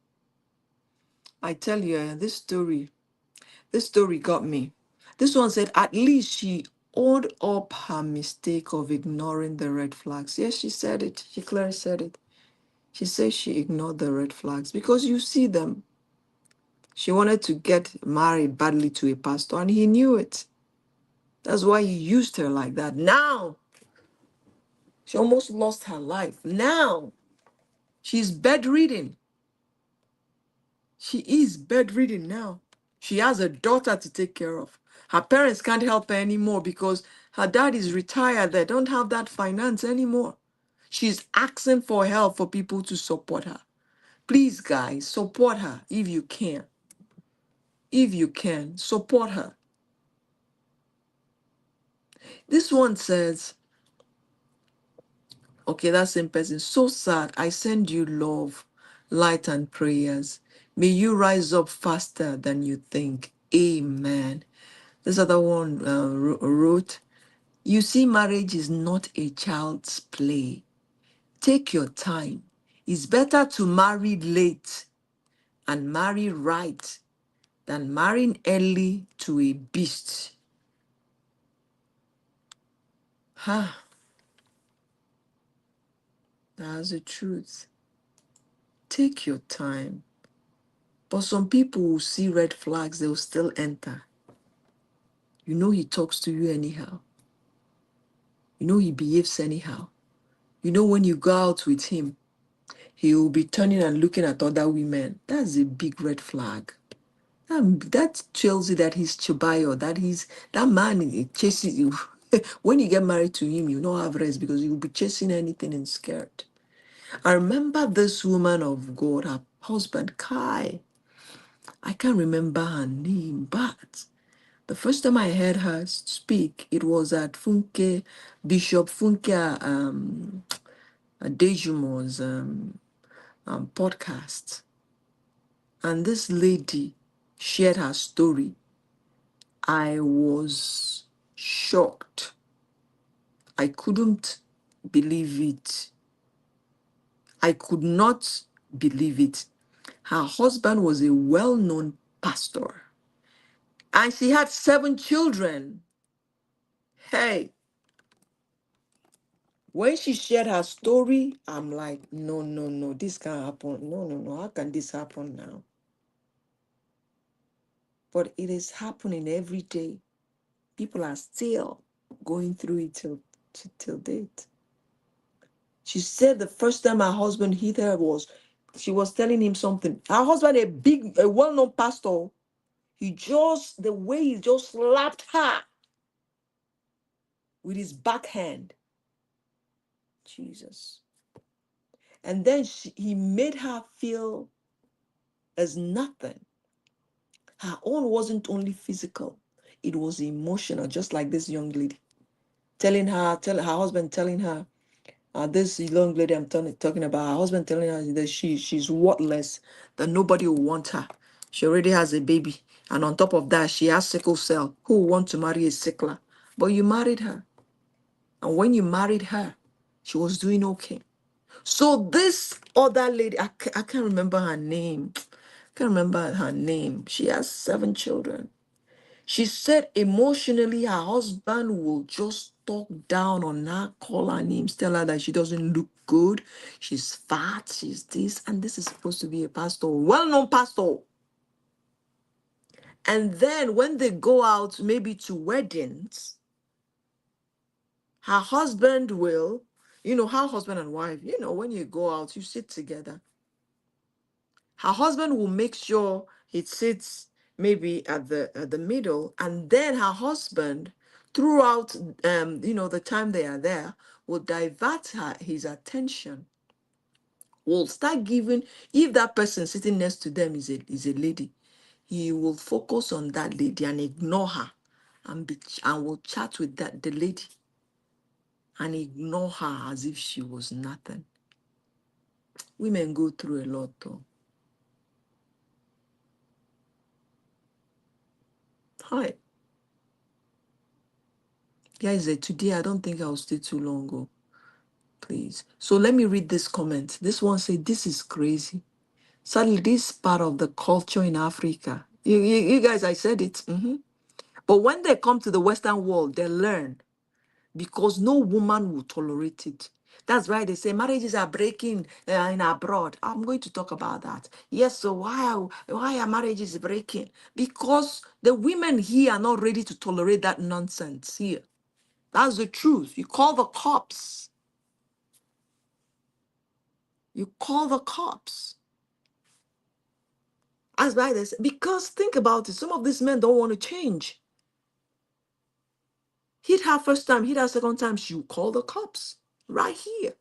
I tell you, this story got me. This one said, at least she owned up her mistake of ignoring the red flags. Yes, she said it. She clearly said it. She says she ignored the red flags because you see them. She wanted to get married badly to a pastor, and he knew it. That's why he used her like that. Now, she almost lost her life. Now, she's bedridden. She is bedridden now. She has a daughter to take care of. Her parents can't help her anymore because her dad is retired. They don't have that finance anymore. She's asking for help for people to support her. Please, guys, support her if you can. If you can, support her. This one says, okay, that same person, so sad. I send you love, light, and prayers. May you rise up faster than you think. Amen. This other one wrote, you see, marriage is not a child's play. Take your time. It's better to marry late and marry right than marrying early to a beast. Ha, that's the truth. Take your time. But some people will see red flags, they will still enter. You know he talks to you anyhow. You know he behaves anyhow. You know when you go out with him, he will be turning and looking at other women. That's a big red flag. That tells you that he's Chibayo, that man chases you. When you get married to him, you don't have rest because you will be chasing anything and scared. I remember this woman of God, her husband Kai. I can't remember her name, but the first time I heard her speak, it was at Bishop Funke Dejumo's podcast. And this lady shared her story. I was shocked. I couldn't believe it. I could not believe it. Her husband was a well-known pastor. And she had 7 children. Hey, when she shared her story, I'm like, no, no, no, this can't happen. No, no, no, how can this happen now? But it is happening every day. People are still going through it till date. She said the first time her husband hit her was, she was telling him something. Her husband, a well-known pastor, the way he just slapped her with his backhand. Jesus. And then he made her feel as nothing. Her own wasn't only physical, it was emotional, just like this young lady. Her husband telling her, this young lady I'm talking about, her husband telling her that she's worthless, that nobody will want her. She already has a baby. And on top of that, she has sickle cell. Who will want to marry a sickler? But you married her. And when you married her, she was doing okay. So this other lady, I can't remember her name. Can't remember her name. She has 7 children. She said emotionally her husband will just talk down on her, call her names, tell her that she doesn't look good, she's fat, she's this, and this is supposed to be a pastor, well-known pastor. And then when they go out, maybe to weddings, her husband will, you know how husband and wife, when you go out, you sit together. Her husband will make sure he sits maybe at the middle, and then her husband, throughout the time they are there, will divert his attention, will start giving, if that person sitting next to them is a lady, he will focus on that lady and ignore her, and will chat with the lady and ignore her as if she was nothing. Women go through a lot though. Hi. Guys, today I don't think I'll stay too long. Oh, please. So let me read this comment. This one said, "This is crazy. Sadly, this part of the culture in Africa. You guys, I said it. But when they come to the Western world, they learn because no woman will tolerate it. That's why they say marriages are breaking in abroad. I'm going to talk about that. Yes, so why are marriages breaking? Because the women here are not ready to tolerate that nonsense here. That's the truth. You call the cops. You call the cops. As by this, because think about it, some of these men don't want to change. Hit her first time, hit her second time, she will call the cops right here.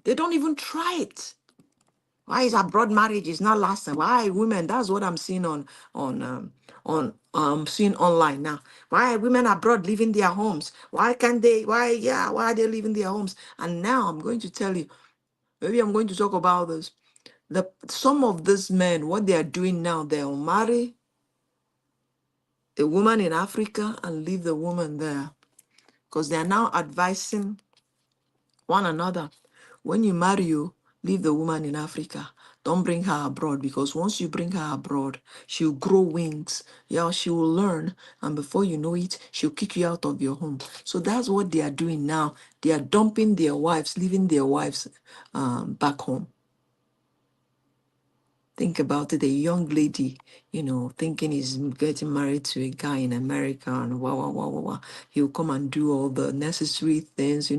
They don't even try it. Why is abroad marriage is not lasting? Why women? That's what I'm seeing on seeing online now. Why are women abroad leaving their homes? Why can't they? Why are they leaving their homes? And now I'm going to tell you. Maybe I'm going to talk about this. Some of these men, what they are doing now, they'll marry a woman in Africa and leave the woman there, because they are now advising one another. When you marry, you leave the woman in Africa. Don't bring her abroad, because once you bring her abroad, she'll grow wings. Yeah, she will learn, and before you know it, she'll kick you out of your home. So that's what they are doing now. They are dumping their wives, leaving their wives back home. Think about it, a young lady, thinking he's getting married to a guy in America and wow, wow, wow, wow, wow. He'll come and do all the necessary things,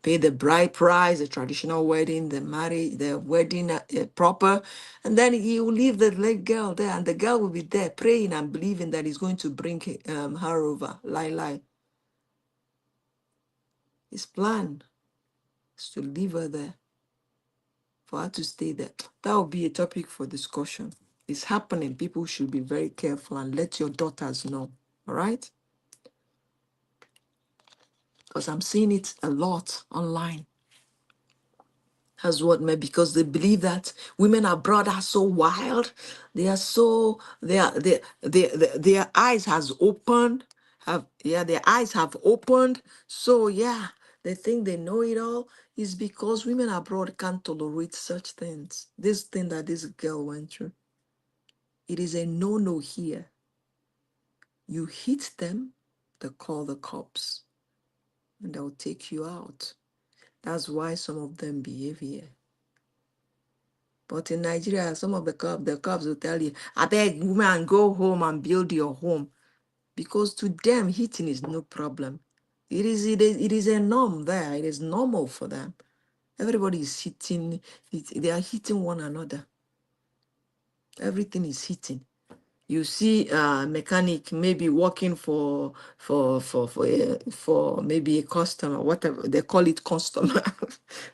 pay the bride price, the traditional wedding, the wedding proper. And then he will leave the late girl there, and the girl will be there praying and believing that he's going to bring her over. Lie. His plan is to leave her there, for her to stay there. That will be a topic for discussion. It's happening. People should be very careful and let your daughters know. All right? Because I'm seeing it a lot online. That's what may, because they believe that women abroad are so wild. They are so their eyes has opened. Their eyes have opened. So yeah, they think they know it all. Is because women abroad can't tolerate such things. This thing that this girl went through. It is a no-no here. You hit them, they call the cops and they'll take you out. That's why some of them behave here. But in Nigeria, some of the cops will tell you, I beg woman, go home and build your home. Because to them, hitting is no problem. It is a norm there. It is normal for them. Everybody is hitting, they are hitting one another. Everything is hitting. You see a mechanic maybe working for maybe a customer, whatever they call it, customer,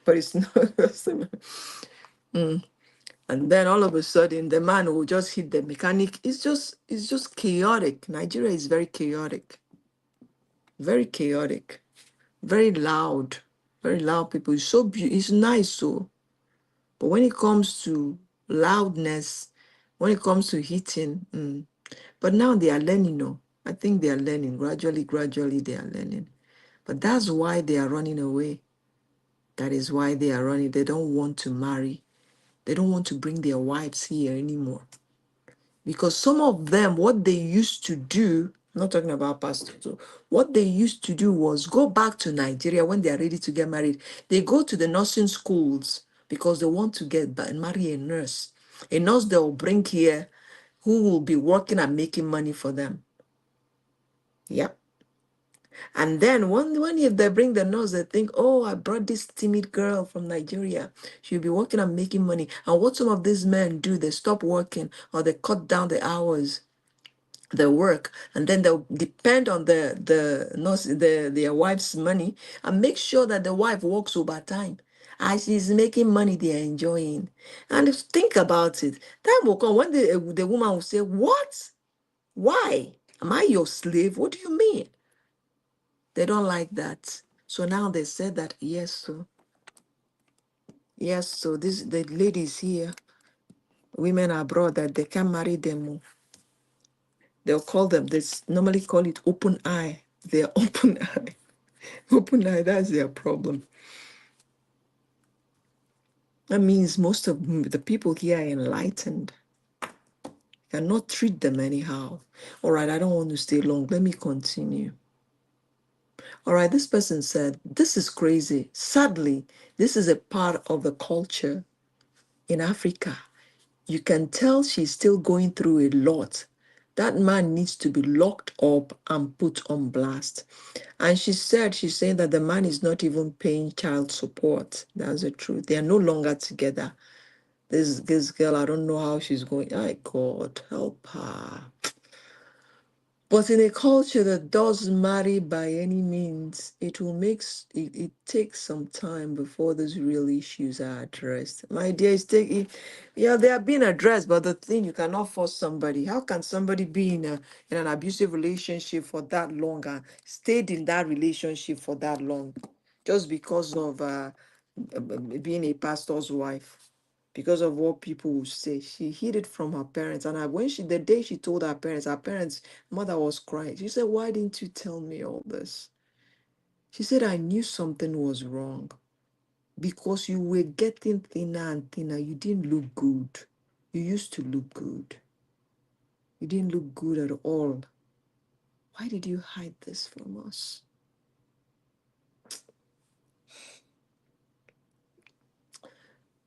but it's not customer. And then all of a sudden the man will just hit the mechanic. It's just chaotic. Nigeria is very chaotic, very chaotic, very loud people. It's so it's nice, so, but when it comes to loudness, when it comes to hitting. But now they are learning, no. I think they are learning. Gradually, they are learning. But that's why they are running away. That is why they are running. They don't want to marry. They don't want to bring their wives here anymore. Because some of them, what they used to do, I'm not talking about pastors, so what they used to do was go back to Nigeria when they are ready to get married. They go to the nursing schools because they want to get marry a nurse. A nurse they will bring here who will be working and making money for them. Yep. And then when if they bring the nurse, they think, oh, I brought this timid girl from Nigeria. She'll be working and making money. And what some of these men do, they stop working or they cut down the hours, the work, and then they'll depend on the nurse, their wife's money, and make sure that the wife works overtime. As she's making money, they are enjoying. And if think about it, time will come when the woman will say, what? Why? Am I your slave? What do you mean? They don't like that. So now they said that, yes, so yes, so this the ladies here, women abroad that they can marry them. They'll call them, normally call it open eye. They're open eye. Open eye, that's their problem. That means most of the people here are enlightened. You cannot treat them anyhow. All right, I don't want to stay long. Let me continue. All right, this person said, this is crazy. Sadly, this is a part of the culture in Africa. You can tell she's still going through a lot. That man needs to be locked up and put on blast. And she's saying that the man is not even paying child support. That's the truth. They are no longer together. This girl, I don't know how she's going. My God, help her. But in a culture that does marry by any means, it takes some time before those real issues are addressed. My dear, yeah, they are being addressed, but the thing, you cannot force somebody. How can somebody be in an abusive relationship for that long and stayed in that relationship for that long just because of being a pastor's wife? Because of what people will say. She hid it from her parents. And the day she told her parents, mother was crying. She said, why didn't you tell me all this? She said, I knew something was wrong because you were getting thinner and thinner. You didn't look good. You used to look good. You didn't look good at all. Why did you hide this from us?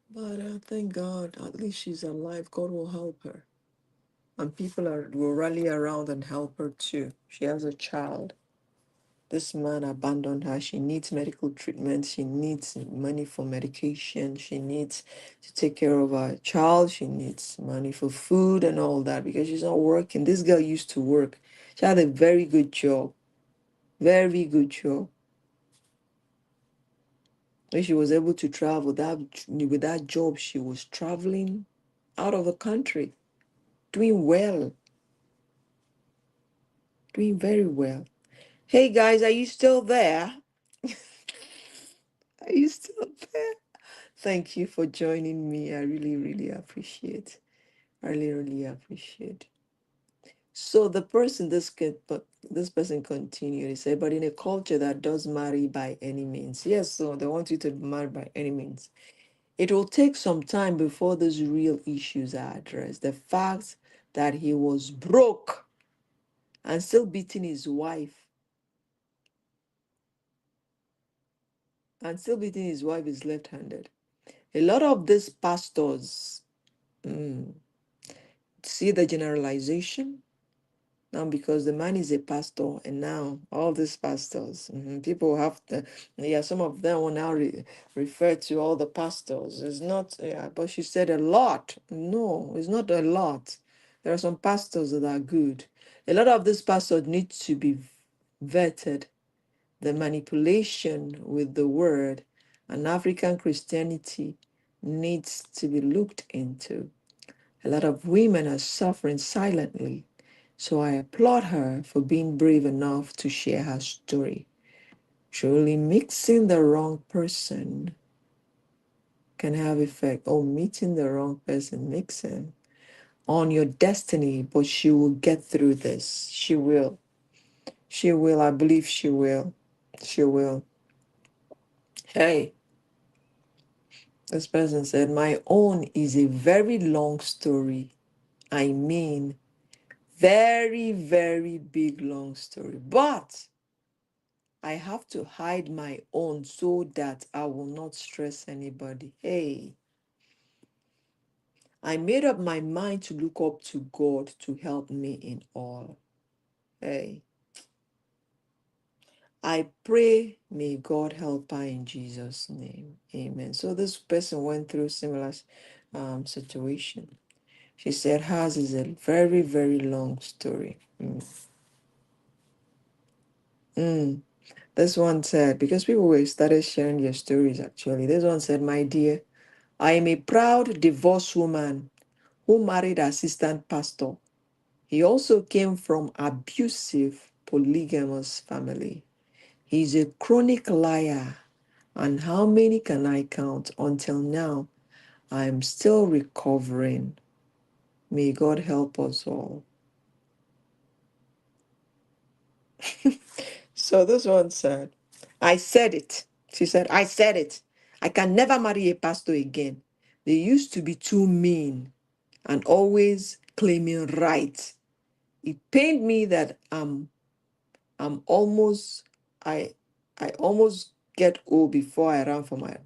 But thank God, at least she's alive. God will help her. And will rally around and help her too. She has a child. This man abandoned her. She needs medical treatment. She needs money for medication. She needs to take care of her child. She needs money for food and all that because she's not working. This girl used to work. She had a very good job. Very good job. When she was able to travel, with that job, she was traveling out of the country, doing well, doing very well. Hey guys, are you still there? Are you still there? Thank you for joining me. I really, really appreciate. I really, really appreciate. So this person continued. He said, but in a culture that does marry by any means, yes, so they want you to marry by any means. It will take some time before those real issues are addressed. The fact that he was broke and still beating his wife is left-handed. A lot of these pastors, see the generalization now because the man is a pastor, and now all these pastors, people have to, yeah, some of them will now refer to all the pastors. It's not, yeah, but she said a lot. No, it's not a lot. There are some pastors that are good. A lot of these pastors need to be vetted. The manipulation with the word and African Christianity needs to be looked into. A lot of women are suffering silently, so I applaud her for being brave enough to share her story. Truly, mixing the wrong person can have effect, or meeting the wrong person, mixing on your destiny, but she will get through this. She will. She will. I believe she will. She will. Hey. This person said, my own is a very long story. I mean, very, very big, long story. But I have to hide my own so that I will not stress anybody. Hey, I made up my mind to look up to God to help me in all. Hey, I pray, may God help her in Jesus' name. Amen. So this person went through similar situation. She said hers is a very, very long story. Mm. This one said, because people were started sharing their stories actually. This one said, my dear, I am a proud divorced woman who married assistant pastor. He also came from abusive polygamous family. He's a chronic liar. And how many can I count? Until now, I'm still recovering. May God help us all. So this one said, I said it. She said, I said it. I can never marry a pastor again. They used to be too mean and always claiming right. It pained me that I'm almost I I almost get old before I ran for my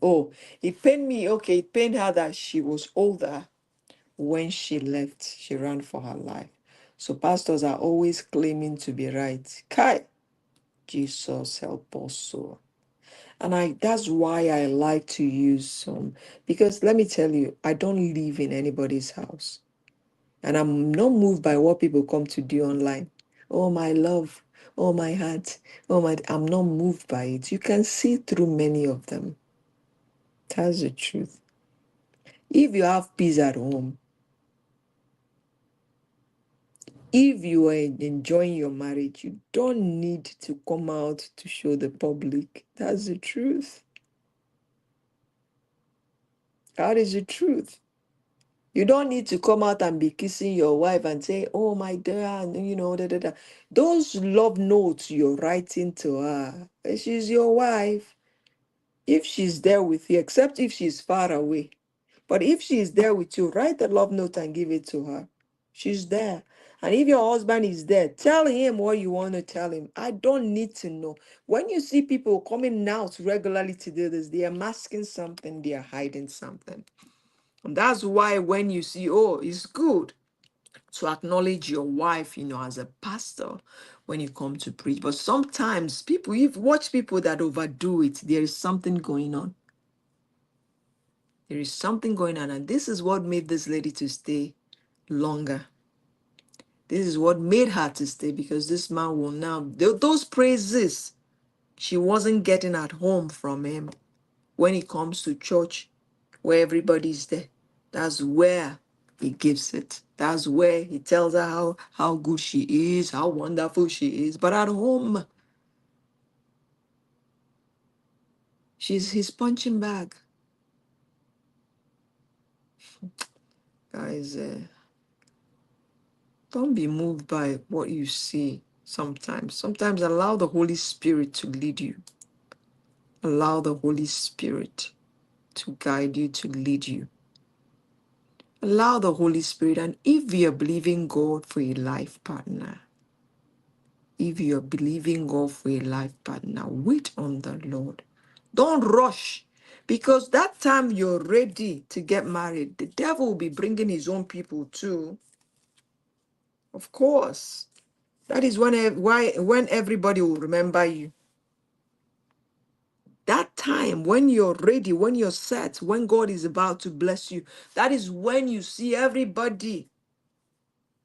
it pained me, okay, it pained her that she was older when she left. She ran for her life. So pastors are always claiming to be right. Kai, Jesus help us so. And that's why I like to use some, because let me tell you, I don't live in anybody's house. And I'm not moved by what people come to do online. Oh, my love. Oh, my heart. Oh, my. I'm not moved by it. You can see through many of them. That's the truth. If you have peace at home, if you are enjoying your marriage, you don't need to come out to show the public. That's the truth. That is the truth. You don't need to come out and be kissing your wife and say, oh, my dear, and da, da, da. Those love notes you're writing to her, she's your wife. If she's there with you, except if she's far away. But if she's there with you, write the love note and give it to her. She's there. And if your husband is there, tell him what you want to tell him. I don't need to know. When you see people coming out regularly to do this, they are masking something, they are hiding something. And that's why when you see, oh, it's good to acknowledge your wife, as a pastor when you come to preach. But sometimes people, you've watched people that overdo it. There is something going on. There is something going on. And this is what made this lady to stay longer. This is what made her to stay, because this man will now, those praises she wasn't getting at home from him when it comes to church, where everybody's there. That's where he gives it. That's where he tells her how good she is, how wonderful she is. But at home, she's his punching bag. Guys, don't be moved by what you see sometimes. Sometimes allow the Holy Spirit to lead you. Allow the Holy Spirit to guide you, to lead you. Allow the Holy Spirit. And if you're believing God for a life partner, wait on the Lord. Don't rush. Because that time you're ready to get married, the devil will be bringing his own people too. Of course. That is when everybody will remember you. That time when you're ready, when you're set, when God is about to bless you, that is when you see everybody,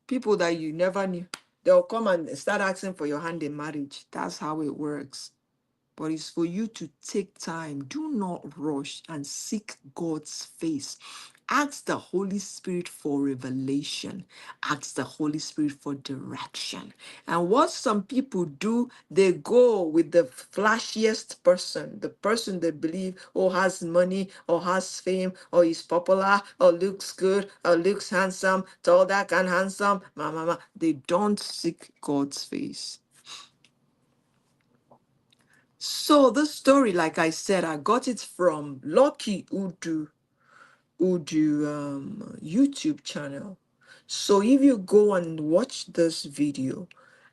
people that you never knew. They'll come and start asking for your hand in marriage. That's how it works. But it's for you to take time. Do not rush and seek God's face. Ask the Holy Spirit for revelation. Ask the Holy Spirit for direction. And what some people do, they go with the flashiest person, the person they believe or has money or has fame or is popular or looks good or looks handsome, tall, dark, and handsome. Mama, they don't seek God's face. So this story, like I said, I got it from Lucky Udu. Udu YouTube channel. So if you go and watch this video,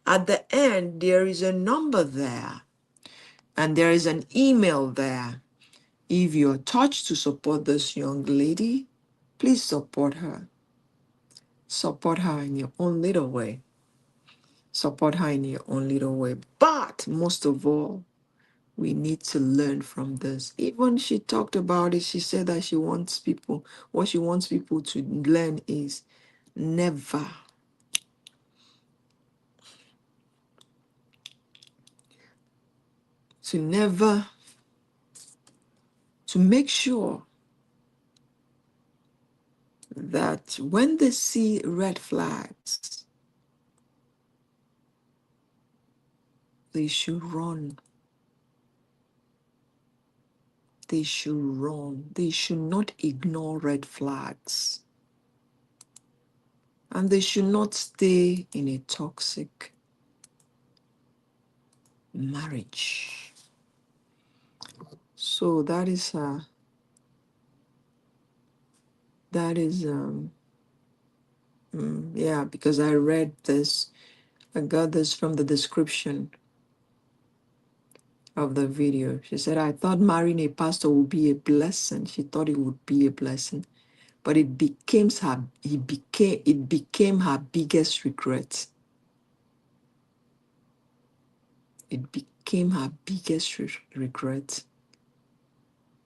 at the end, there is a number there and there is an email there. If you're touched to support this young lady, please support her. Support her in your own little way. Support her in your own little way. But most of all, we need to learn from this. Even she talked about it. She said that what she wants people to learn is never, to never, to make sure that when they see red flags, they should run. They should run. They should not ignore red flags. And they should not stay in a toxic marriage. So that is yeah, because I read this, I got this from the description of the video. She said, I thought marrying a pastor would be a blessing. She thought it would be a blessing, but it became her biggest regret. It became her biggest regret.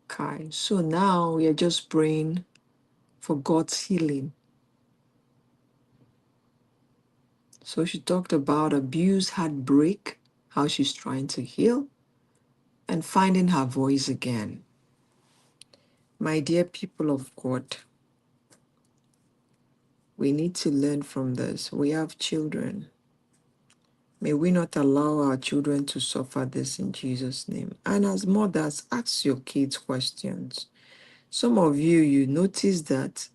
Okay, so now we are just praying for God's healing. So she talked about abuse, heartbreak, how she's trying to heal, and finding her voice again. My dear people of God, we need to learn from this. We have children. May we not allow our children to suffer this in Jesus' name. And as mothers, ask your kids questions. Some of you, you notice that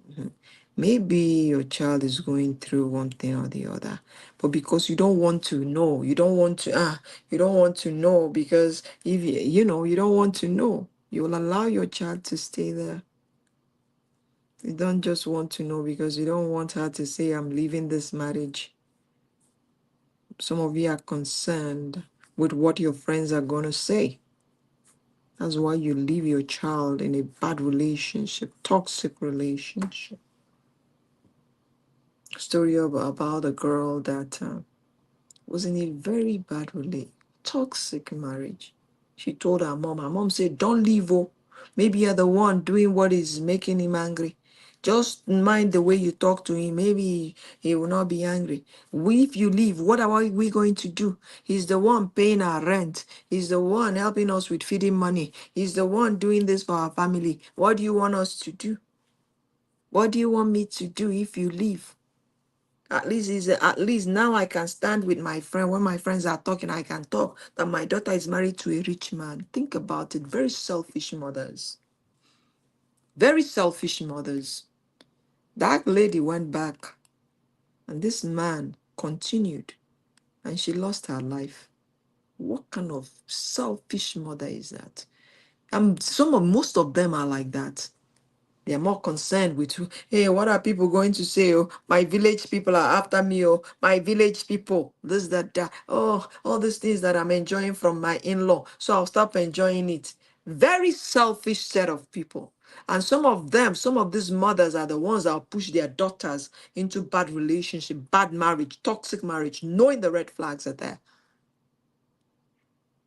maybe your child is going through one thing or the other, but because you don't want to know, you don't want to know because if you don't want to know, you will allow your child to stay there. You don't just want to know because you don't want her to say, I'm leaving this marriage. Some of you are concerned with what your friends are going to say. That's why you leave your child in a bad relationship, toxic relationship. Story about a girl that was in a very bad toxic marriage. She told her mom said, don't leave, oh. Maybe you're the one doing what is making him angry. Just mind the way you talk to him. Maybe he will not be angry. If you leave, what are we going to do? He's the one paying our rent. He's the one helping us with feeding money. He's the one doing this for our family. What do you want us to do? What do you want me to do if you leave? At least now I can stand with my friend. When my friends are talking, I can talk that my daughter is married to a rich man. Think about it. Very selfish mothers. Very selfish mothers. That lady went back and this man continued and she lost her life. What kind of selfish mother is that? Most of them are like that. They are more concerned with, hey, what are people going to say? Oh, my village people are after me. Oh, my village people, this, that. Oh, all these things that I'm enjoying from my in-law. So I'll stop enjoying it. Very selfish set of people. And some of these mothers are the ones that will push their daughters into bad relationship, bad marriage, toxic marriage, knowing the red flags are there.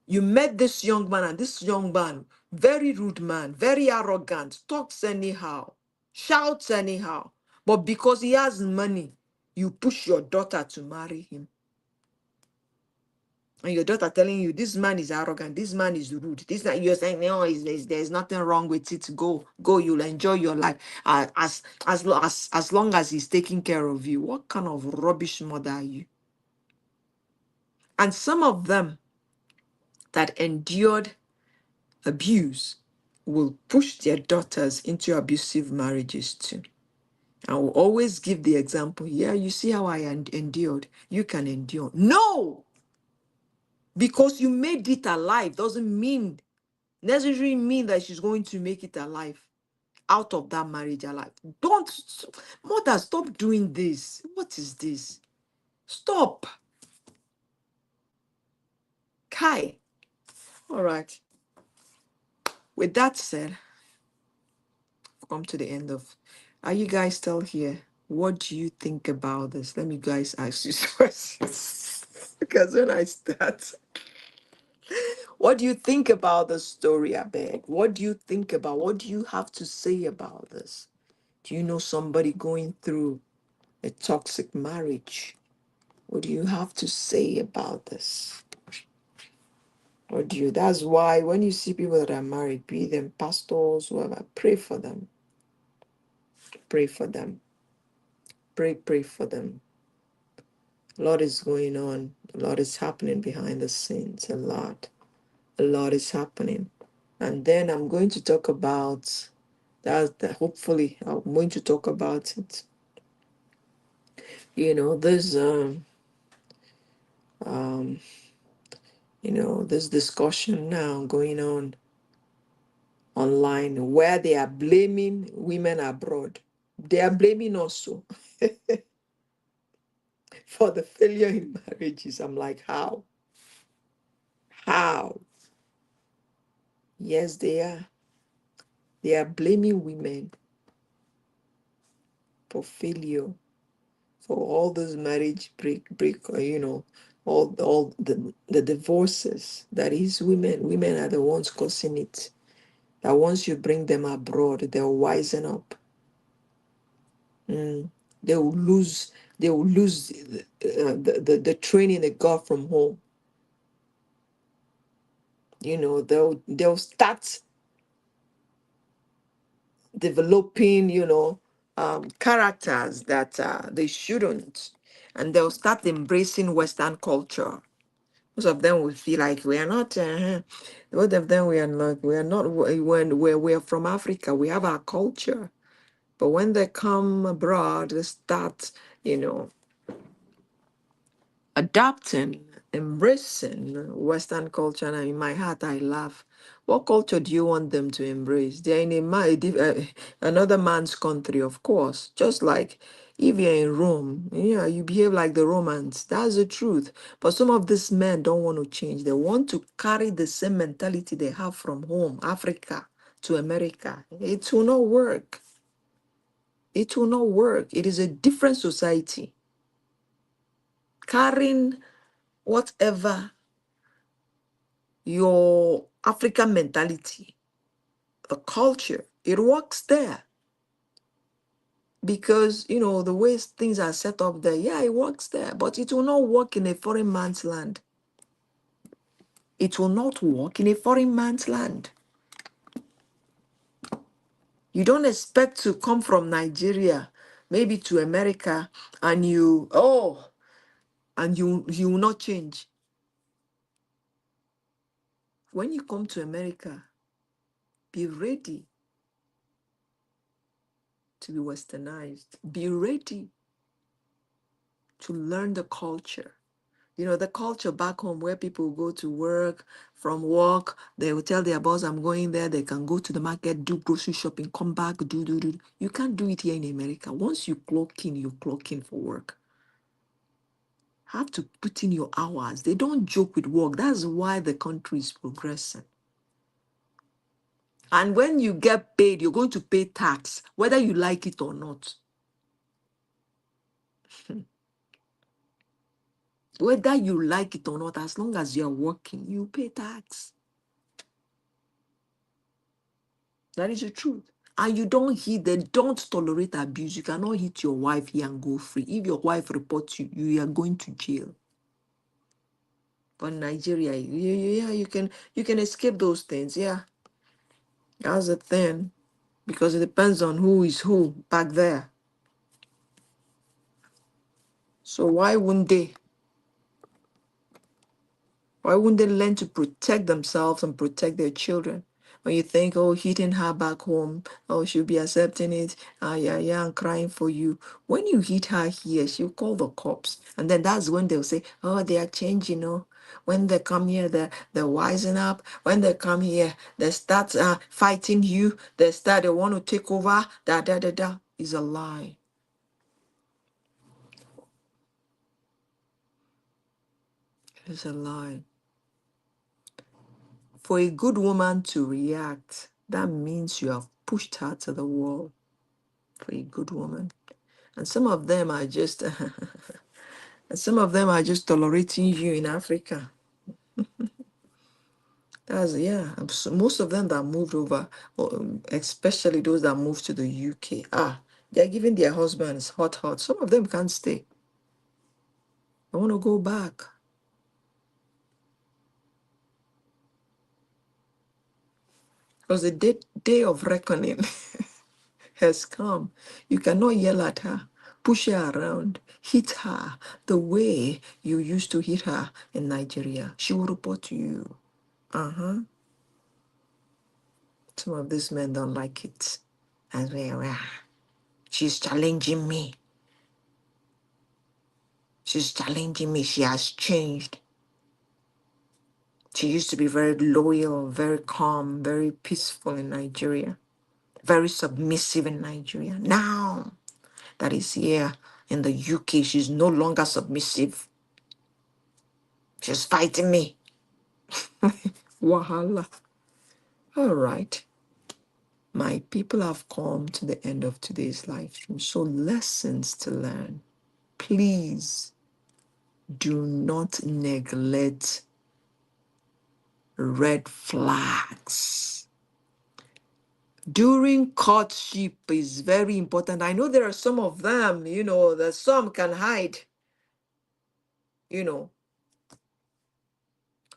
You met this young man, and this young man, very rude man, very arrogant, talks anyhow, shouts anyhow. But because he has money, you push your daughter to marry him. And your daughter telling you, this man is arrogant, this man is rude. You're saying, no, there's nothing wrong with it. Go, you'll enjoy your life as long as he's taking care of you. What kind of rubbish mother are you? And some of them that endured abuse will push their daughters into abusive marriages too. I will always give the example. Yeah, you see how I endured. You can endure. No! Because you made it alive doesn't necessarily mean that she's going to make it alive. out of that marriage alive. Don't, mother, stop doing this. What is this? Stop. Kai. All right. With that said, come to the end of. Are you guys still here? What do you think about this? Let me guys ask you questions. Because when I start, what do you think about the story, I beg? What do you think about? What do you have to say about this? Do you know somebody going through a toxic marriage? What do you have to say about this? Or do you? That's why when you see people that are married, be them pastors, whoever, pray for them. Pray for them. Pray for them. A lot is going on. A lot is happening behind the scenes. A lot. A lot is happening. And then I'm going to talk about that. Hopefully, I'm going to talk about it. There's um, this discussion now going on online where they are blaming women abroad. They are blaming us so for the failure in marriages. I'm like, how? How? Yes, they are. They are blaming women for failure, for all those marriage break, all the divorces. That is women are the ones causing it. That once you bring them abroad, they'll wisen up. Mm. They will lose. They will lose the training they got from home. They'll start developing, characters that they shouldn't, and they'll start embracing Western culture. Most of them will feel like we are not. Most of them we are not. We are not. When we're from Africa, we have our culture. But when they come abroad, they start, you know, adapting, embracing Western culture. And in my heart, I laugh. What culture do you want them to embrace? They're in another man's country, of course. Just like if you're in Rome, you behave like the Romans. That's the truth. But some of these men don't want to change. They want to carry the same mentality they have from home, Africa, to America. It will not work. It will not work. It is a different society. Carrying whatever your African mentality, the culture, it works there. Because, the way things are set up there, yeah, it works there. But it will not work in a foreign man's land. It will not work in a foreign man's land. You don't expect to come from Nigeria, maybe to America, and you will not change. When you come to America, be ready to be westernized. Be ready to learn the culture. The culture back home where people go to work, from work, they will tell their boss, I'm going there. They can go to the market, do grocery shopping, come back, do. You can't do it here in America. Once you clock in for work. Have to put in your hours. They don't joke with work. That's why the country is progressing. And when you get paid, you're going to pay tax, whether you like it or not. Whether you like it or not, as long as you're working, you pay tax. That is the truth. And you don't tolerate abuse. You cannot hit your wife here and go free. If your wife reports you, you are going to jail. But in Nigeria, yeah, you can escape those things. Yeah, that's the thing. Because it depends on who is who back there. So why wouldn't they? Why wouldn't they learn to protect themselves and protect their children? When you think, oh, hitting her back home, oh, she'll be accepting it. Ah, yeah, I'm crying for you. When you hit her here, she'll call the cops. And then that's when they'll say, oh, they are changing, When they come here, they're wising up. When they come here, they start fighting you. They want to take over. Da da da da. Is a lie. It's a lie. For a good woman to react, that means you have pushed her to the wall. For a good woman. And some of them are just and some of them are just tolerating you in Africa. That's yeah. So most of them that moved over, especially those that moved to the UK, they're giving their husbands hot, hot. Some of them can't stay. I want to go back because the day of reckoning has come. You cannot yell at her, push her around, hit her the way you used to hit her in Nigeria. She will report to you. Uh-huh. Some of these men don't like it. As well, she's challenging me. She's challenging me. She has changed. She used to be very loyal, very calm, very peaceful in Nigeria, very submissive in Nigeria. Now that is here in the UK, she's no longer submissive. She's fighting me. Wahala. All right. My people have come to the end of today's live stream. So, lessons to learn. Please do not neglect red flags. During courtship is very important. I know there are some of them, that some can hide, you know,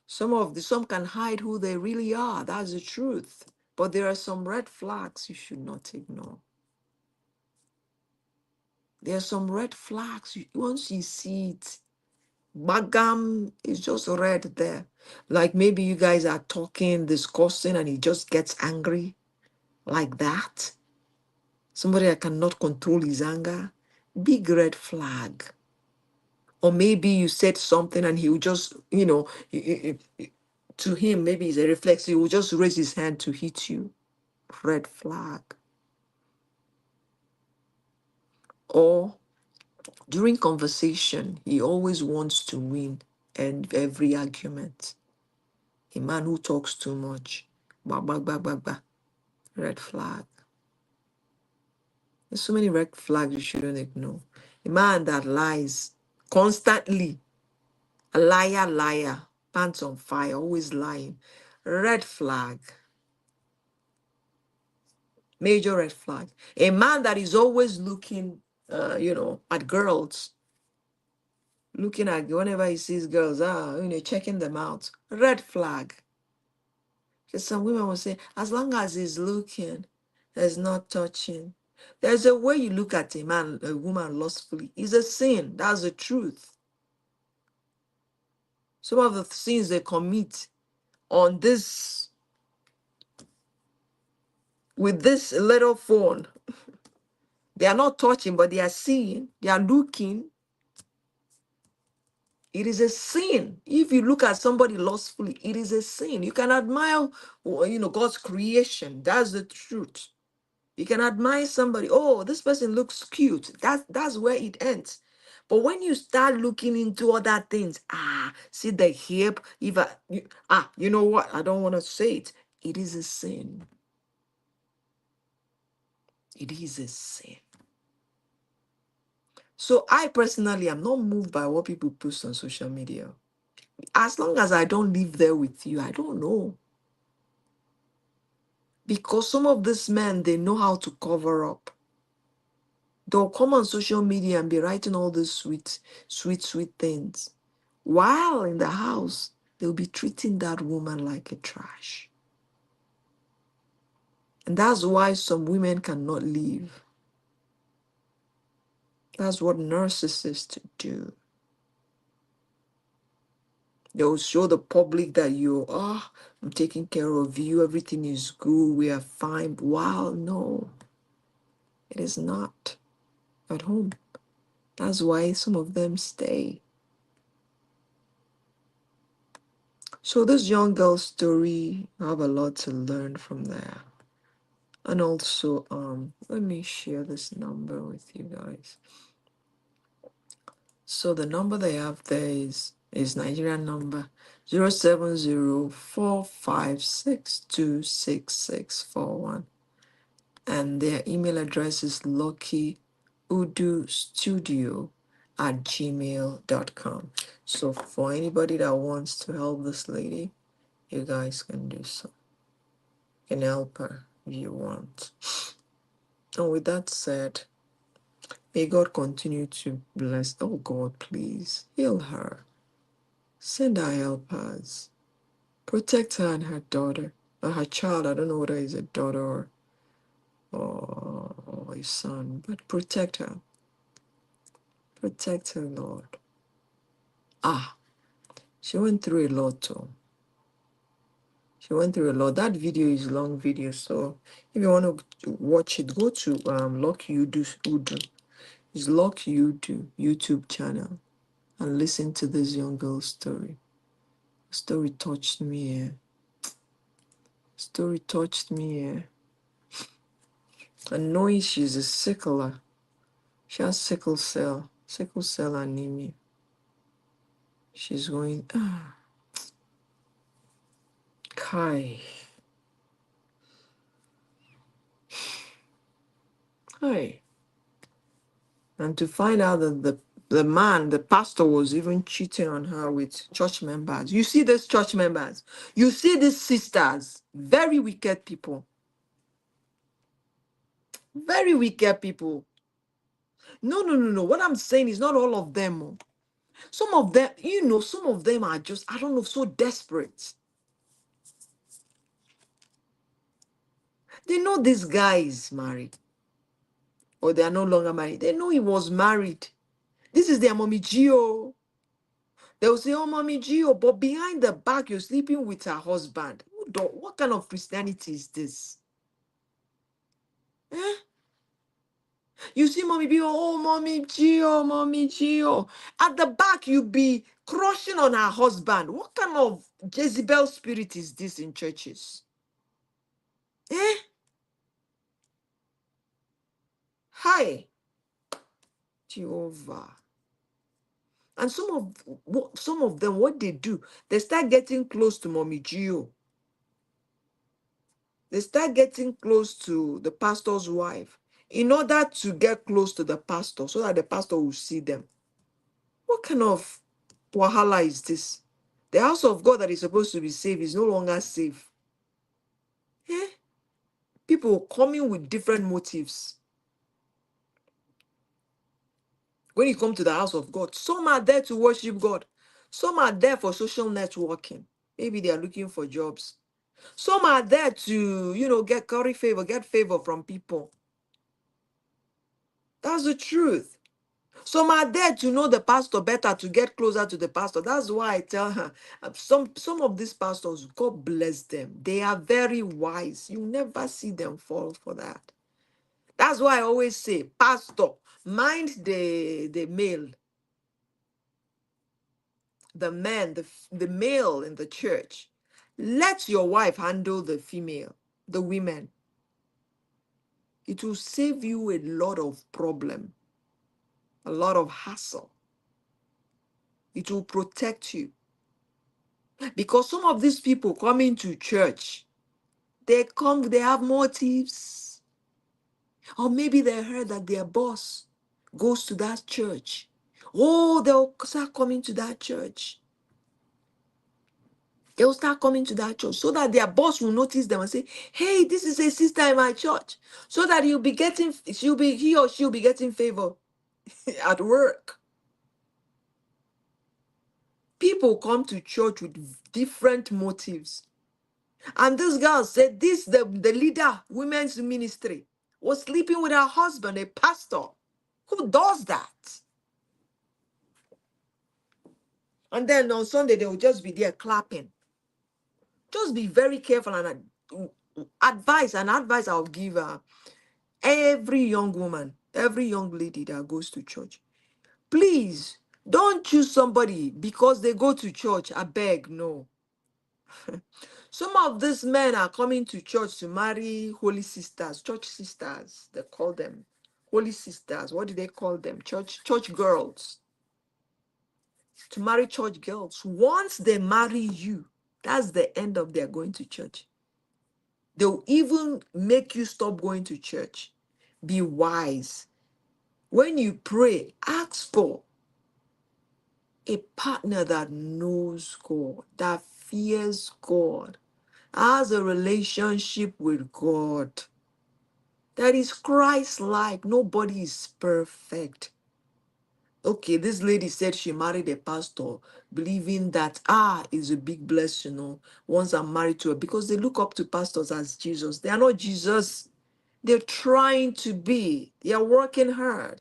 some can hide who they really are. That's the truth. But there are some red flags you should not ignore. There are some red flags. Once you see it, Bagam is just red there. Like maybe you guys are talking, discussing, and he just gets angry like that. Somebody that cannot control his anger. Big red flag. Or maybe you said something and he will just, to him, maybe it's a reflex. He will just raise his hand to hit you. Red flag. Or during conversation, he always wants to win and every argument. A man who talks too much. Ba, ba, ba, ba, ba. Red flag. There's so many red flags you shouldn't ignore. A man that lies constantly. A liar, liar. Pants on fire, always lying. Red flag. Major red flag. A man that is always looking, at girls. Looking at whenever he sees girls, checking them out. Red flag. Because some women will say, as long as he's looking, there's not touching. There's a way you look at a woman lustfully. It's a sin. That's the truth. Some of the sins they commit on this, with this little phone, they are not touching, but they are seeing, they are looking. It is a sin. If you look at somebody lustfully, it is a sin. You can admire, God's creation. That's the truth. You can admire somebody. Oh, this person looks cute. That's where it ends. But when you start looking into other things, see the hip. You know what? I don't want to say it. It is a sin. It is a sin. So I personally am not moved by what people post on social media. As long as I don't live there with you, I don't know. Because some of these men, they know how to cover up. They'll come on social media and be writing all these sweet, sweet, sweet things. While in the house, they'll be treating that woman like a trash. And that's why some women cannot leave. That's what narcissists do. They'll show the public that I'm taking care of you, everything is good, we are fine. Wow, no, it is not at home. That's why some of them stay. So this young girl's story, I have a lot to learn from there. And also, let me share this number with you guys. So the number they have there is Nigerian number 07045626641. And their email address is luckyyudustudio@gmail.com. So for anybody that wants to help this lady, you guys can do so. You can help her if you want. And with that said, may God continue to bless. Oh God, please heal her. Send her helpers. Protect her and her daughter. Or her child. I don't know whether it's a daughter or a son, but protect her. Protect her, Lord. Ah, she went through a lot too. She went through a lot. That video is a long video, so if you want to watch it, go to Lock You Do Udo. It's Lock You Do YouTube channel and listen to this young girl's story. The story touched me. Story touched me. And knowing she's a sickler, she has sickle cell anemia. She's going, Kai. Hi. And to find out that the pastor was even cheating on her with church members. You see these church members. You see these sisters. Very wicked people. Very wicked people. No. What I'm saying is not all of them. Oh. Some of them, some of them are just, I don't know, so desperate. They know this guy is married. Or they are no longer married. They know he was married. This is their mommy Gio. They will say, oh, mommy Gio, but behind the back, you're sleeping with her husband. What kind of Christianity is this? Eh? You see mommy Gio, oh, mommy Gio, mommy Gio. At the back, you be crushing on her husband. What kind of Jezebel spirit is this in churches? Eh? Hi, Jehovah. And some of them, what they do, they start getting close to mommy Gio. They start getting close to the pastor's wife in order to get close to the pastor so that the pastor will see them. What kind of wahala is this? The house of God that is supposed to be safe is no longer safe. Eh? People coming with different motives. When you come to the house of God, some are there to worship God. Some are there for social networking. Maybe they are looking for jobs. Some are there to, get favor from people. That's the truth. Some are there to know the pastor better, to get closer to the pastor. That's why I tell her, some of these pastors, God bless them. They are very wise. You never see them fall for that. That's why I always say, pastor, mind the male, the man, the male in the church. Let your wife handle the female, the women. It will save you a lot of problem, a lot of hassle. It will protect you. Because some of these people coming to church, they have motives. Or maybe they heard that their boss goes to that church. Oh, they'll start coming to that church. They'll start coming to that church so that their boss will notice them and say, hey, this is a sister in my church. So that he or she'll be getting favor at work. People come to church with different motives. And this girl said the leader, women's ministry, was sleeping with her husband, a pastor. Who does that? And then on Sunday, they will just be there clapping. Just be very careful. And advice I'll give every young woman, every young lady that goes to church. Please, don't choose somebody because they go to church. I beg, no. Some of these men are coming to church to marry holy sisters, church sisters. They call them holy sisters. What do they call them? Church girls. To marry church girls. Once they marry you, that's the end of their going to church. They'll even make you stop going to church. Be wise. When you pray, ask for a partner that knows God, that fears God, has a relationship with God, that is Christ-like. Nobody is perfect. Okay, this lady said she married a pastor, believing that is a big blessing, once I'm married to her, because they look up to pastors as Jesus. They are not Jesus. They're trying to be. They are working hard.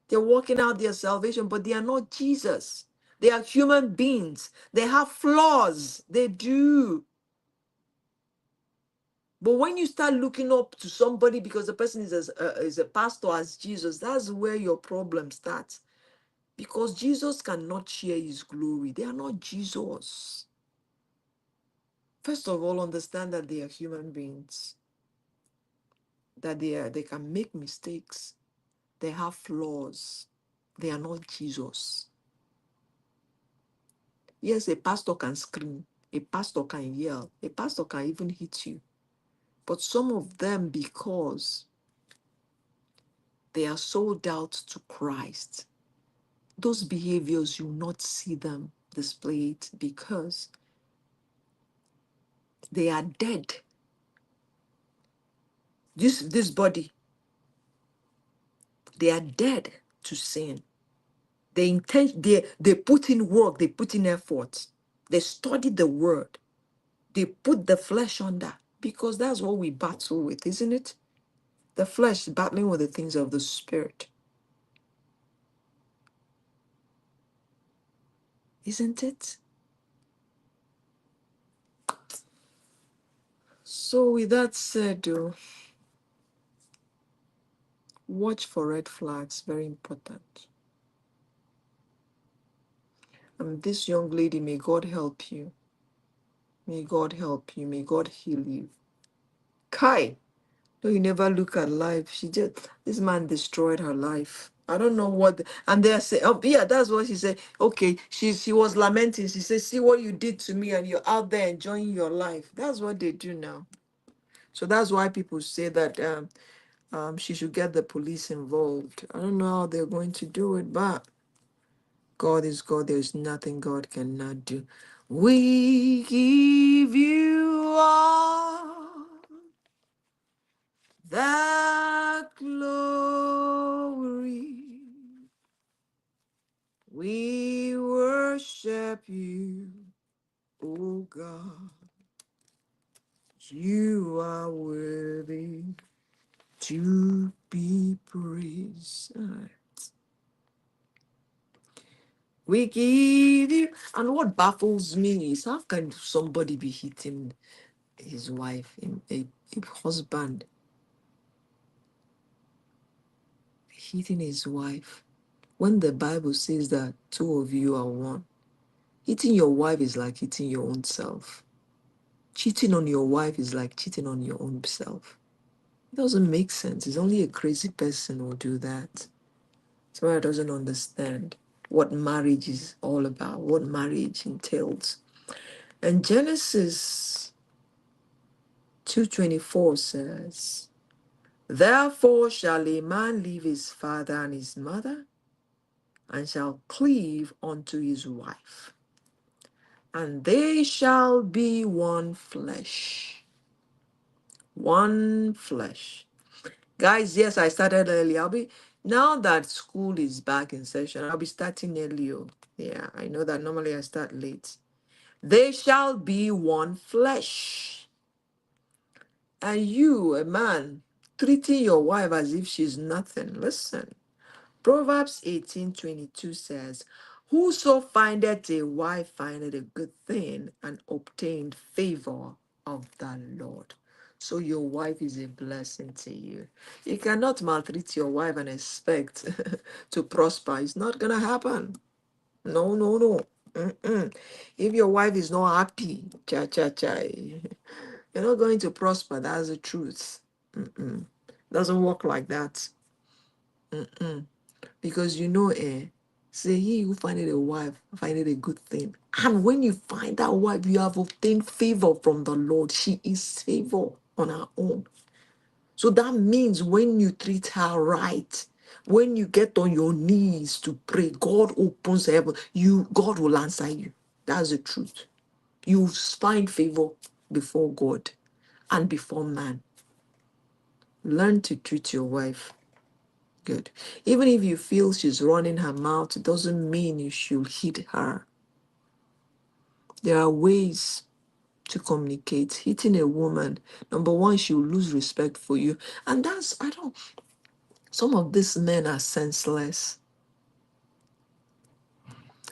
They're working out their salvation, but they are not Jesus. They are human beings. They have flaws. They do. But when you start looking up to somebody because the person is a pastor as Jesus, that's where your problem starts. Because Jesus cannot share his glory. They are not Jesus. First of all, understand that they are human beings, that they can make mistakes. They have flaws. They are not Jesus. Yes, a pastor can scream. A pastor can yell. A pastor can even hit you. But some of them, because they are sold out to Christ, those behaviors, you will not see them displayed because they are dead. This body, they are dead to sin. They put in work, they put in effort. They study the word. They put the flesh under because that's what we battle with, isn't it? The flesh battling with the things of the spirit. Isn't it? So with that said, watch for red flags, very important. This young lady, may God help you. May God help you. May God heal you. Kai, no, you never look at life. This man destroyed her life. I don't know what, and they say, oh yeah, that's what she said. Okay, she was lamenting. She said, see what you did to me, and you're out there enjoying your life. That's what they do now. So that's why people say that she should get the police involved. I don't know how they're going to do it, but God is God. There's nothing God cannot do. We give you all the glory. We worship you, oh God. You are worthy to be praised. We give you. And what baffles me is how can somebody be hitting his wife, a husband, hitting his wife, when the Bible says that two of you are one? Hitting your wife is like hitting your own self. Cheating on your wife is like cheating on your own self. It doesn't make sense. It's only a crazy person who will do that. Somebody doesn't understand what marriage is all about, what marriage entails. And Genesis 2:24 says, therefore shall a man leave his father and his mother, and shall cleave unto his wife, and they shall be one flesh. One flesh. Guys, yes, I started early. Now that school is back in session, I'll be starting early. Yeah, I know that normally I start late. They shall be one flesh. And you, a man, treating your wife as if she's nothing. Listen, Proverbs 18:22 says, whoso findeth a wife findeth a good thing and obtained favor of the Lord. So your wife is a blessing to you. You cannot maltreat your wife and expect to prosper. It's not going to happen. No, no, no. Mm-mm. If your wife is not happy, cha cha cha, you're not going to prosper. That's the truth. Mm-mm. Doesn't work like that. Mm-mm. Because say he who findeth a wife findeth a good thing. And when you find that wife, you have obtained favor from the Lord. She is favor on her own. So that means when you treat her right, when you get on your knees to pray, God opens heaven. God will answer you. That's the truth. You find favor before God and before man. Learn to treat your wife good. Even if you feel she's running her mouth, it doesn't mean you should hit her. There are ways to communicate. Hitting a woman, number one, she'll lose respect for you. And some of these men are senseless.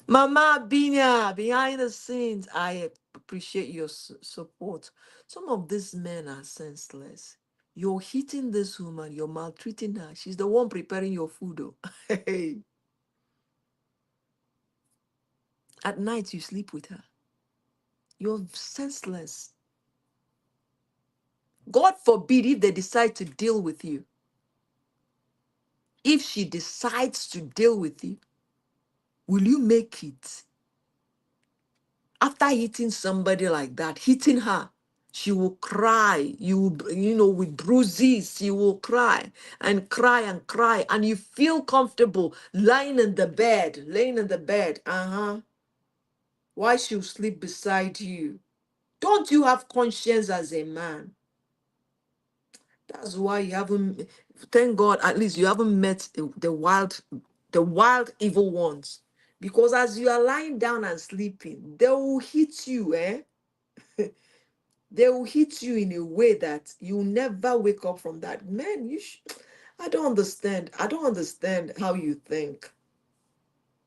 Mama Binya, behind the scenes, I appreciate your support. Some of these men are senseless. You're hitting this woman, you're maltreating her. She's the one preparing your food. Oh. Hey. At night, you sleep with her. You're senseless. God forbid if they decide to deal with you. If she decides to deal with you, will you make it? After hitting somebody like that, hitting her, she will cry. With bruises, she will cry and cry and cry. And you feel comfortable lying in the bed, laying in the bed. Why she'll sleep beside you? Don't you have conscience as a man? That's why you haven't, thank God, at least you haven't met the wild evil ones. Because as you are lying down and sleeping, they will hit you, eh? They will hit you in a way that you never wake up from that. Man, I don't understand. I don't understand how you think.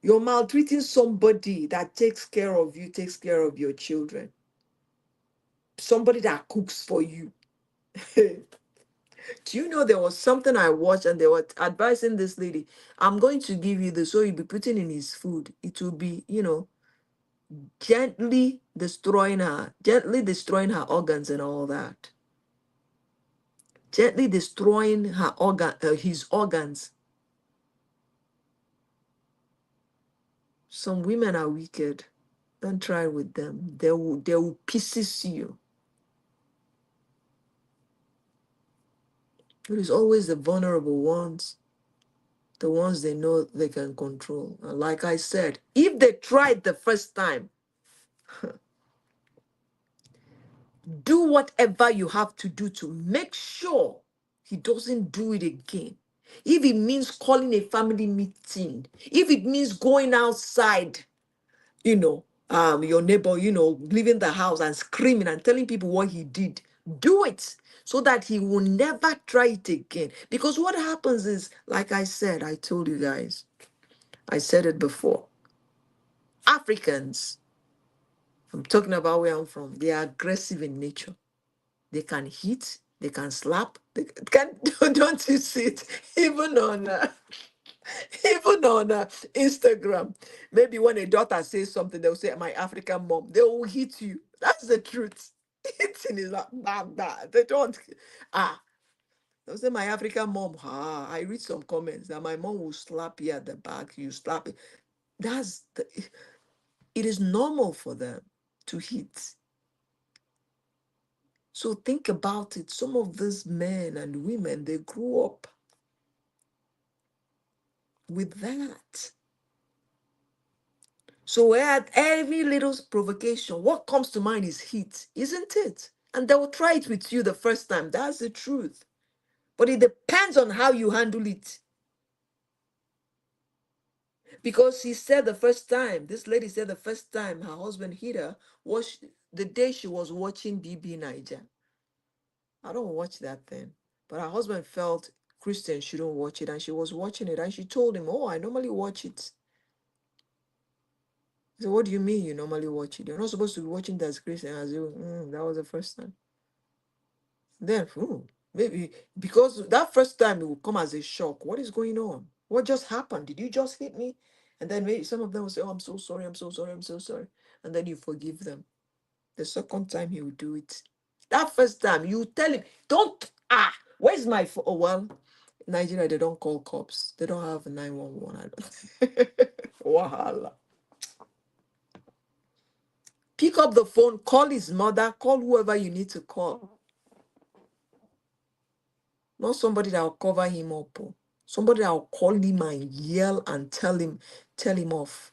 You're maltreating somebody that takes care of you, takes care of your children. Somebody that cooks for you. Do you know there was something I watched and they were advising this lady, I'm going to give you this, so you'll be putting in his food. It will be, gently destroying her organs and all that. Gently destroying his organs. Some women are wicked. Don't try with them. They will pieces you. It is always the vulnerable ones, the ones they know they can control. And like I said, if they tried the first time, do whatever you have to do to make sure he doesn't do it again. If it means calling a family meeting, if it means going outside, your neighbor, leaving the house and screaming and telling people what he did, do it so that he will never try it again. Because what happens is, like I said, I told you guys, I said it before. Africans, I'm talking about where I'm from, they are aggressive in nature. They can hit, they can slap, they can, don't you see it? Even on Instagram. Maybe when a daughter says something, they'll say, my African mom. They will hit you. That's the truth. Hitting is like that. They don't. Ah, they'll say, my African mom. I read some comments that my mom will slap you at the back. You slap it. It is normal for them to hit. So think about it. Some of these men and women, they grew up with that. So at every little provocation, what comes to mind is heat, isn't it? And they will try it with you the first time. That's the truth. But it depends on how you handle it. Because this lady said the first time her husband hit her was the day she was watching BB Niger. I don't watch that thing. But her husband felt Christian shouldn't watch it. And she was watching it. And she told him, oh, I normally watch it. He said, what do you mean you normally watch it? You're not supposed to be watching that as Christian. As you, that was the first time. Then, maybe because that first time it will come as a shock. What is going on? What just happened? Did you just hit me? And then maybe some of them will say, oh, I'm so sorry, I'm so sorry, I'm so sorry. And then you forgive them. The second time he will do it. That first time you tell him, don't, where's my phone? Oh, well, Nigeria, they don't call cops. They don't have 911. I don't. Wahala. Pick up the phone, call his mother, call whoever you need to call. Not somebody that will cover him up. Oh. Somebody that will call him and yell and tell him off.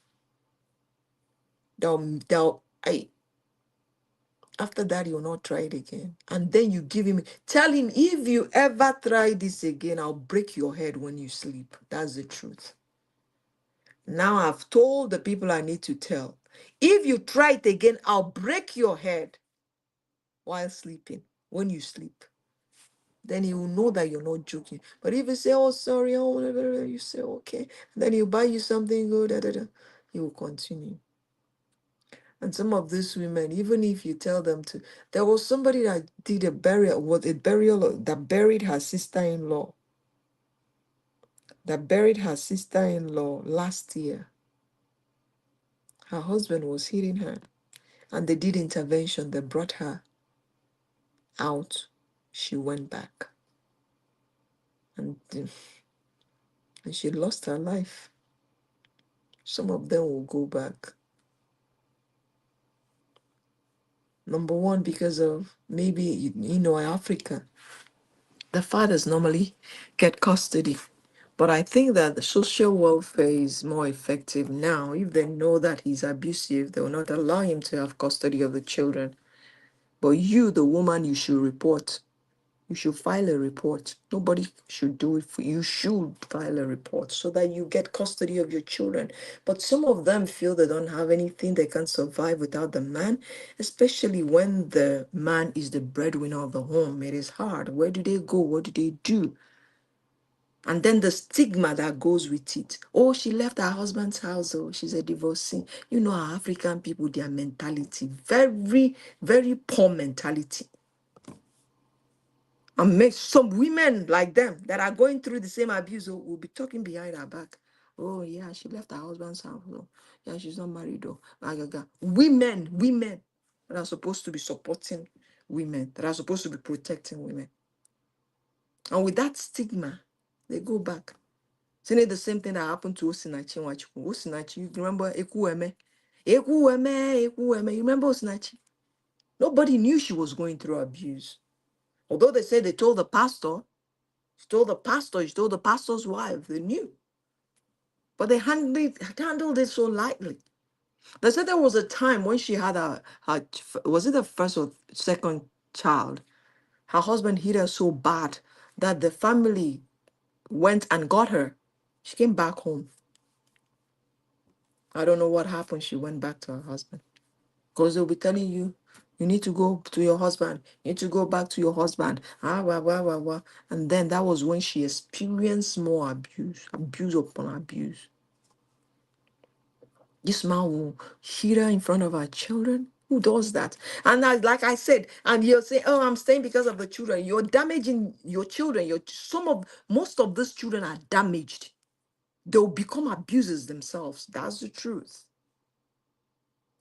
I after that, you'll not try it again. And then you give him, tell him, if you ever try this again, I'll break your head when you sleep. That's the truth. Now I've told the people I need to tell. If you try it again, I'll break your head while sleeping, when you sleep. Then he will know that you're not joking. But if you say, oh, sorry, oh, whatever, you say, okay. And then he'll buy you something good, he will continue. And some of these women, even if you tell them to, there was somebody that did a burial that buried her sister-in-law. That buried her sister-in-law last year. Her husband was hitting her. And they did intervention. They brought her out. She went back. And she lost her life. Some of them will go back. Number one, because of maybe, Africa, the fathers normally get custody. But I think that the social welfare is more effective now. If they know that he's abusive, they will not allow him to have custody of the children. But you, the woman, you should report. You should file a report. Nobody should do it for you. You should file a report so that you get custody of your children. But some of them feel they don't have anything, they can't survive without the man, especially when the man is the breadwinner of the home. It is hard. Where do they go? What do they do? And then the stigma that goes with it. Oh, she left her husband's house. Oh, she's a divorcee. You know, our African people, their mentality, very, very poor mentality. And make some women like them that are going through the same abuse will be talking behind her back. Oh, yeah, she left her husband's house. Oh, yeah, she's not married. Oh, women that are supposed to be supporting women, that are supposed to be protecting women. And with that stigma, they go back. Isn't it the same thing that happened to Osinachi Nwachukwu? Osinachi, you remember Ekuweme? Ekuweme. You remember Osinachi? Nobody knew she was going through abuse. Although they said they told the pastor, she told the pastor's wife, they knew. But they handled it so lightly. They said there was a time when she had was it the first or second child? Her husband hit her so bad that the family went and got her. She came back home. I don't know what happened. She went back to her husband. Because they'll be telling you, you need to go to your husband. You need to go back to your husband. Wah, wah, wah, wah. And then that was when she experienced more abuse upon abuse. This man will hit her in front of her children. Who does that? And like I said, and you'll say, oh, I'm staying because of the children. You're damaging your children. Most of these children are damaged. They'll become abusers themselves. That's the truth.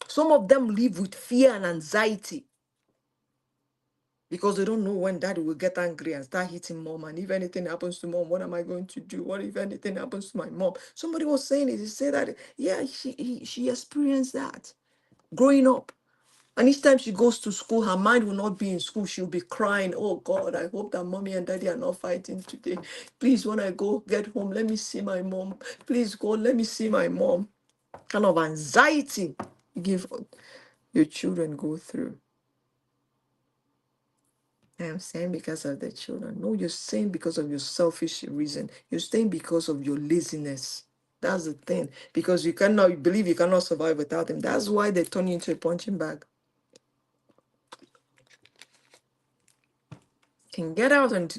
Some of them live with fear and anxiety because they don't know when daddy will get angry and start hitting mom. And if anything happens to mom, what am I going to do? What if anything happens to my mom? Somebody was saying it. He said that, yeah, she experienced that growing up. And each time she goes to school, her mind will not be in school. She'll be crying, oh God, I hope that mommy and daddy are not fighting today. Please, when I go get home, let me see my mom. Please, God, let me see my mom. Kind of anxiety you give your children go through. I'm saying because of the children. No, you're saying because of your selfish reason. You're saying because of your laziness. That's the thing. Because you believe you cannot survive without them. That's why they turn you into a punching bag. Can get out and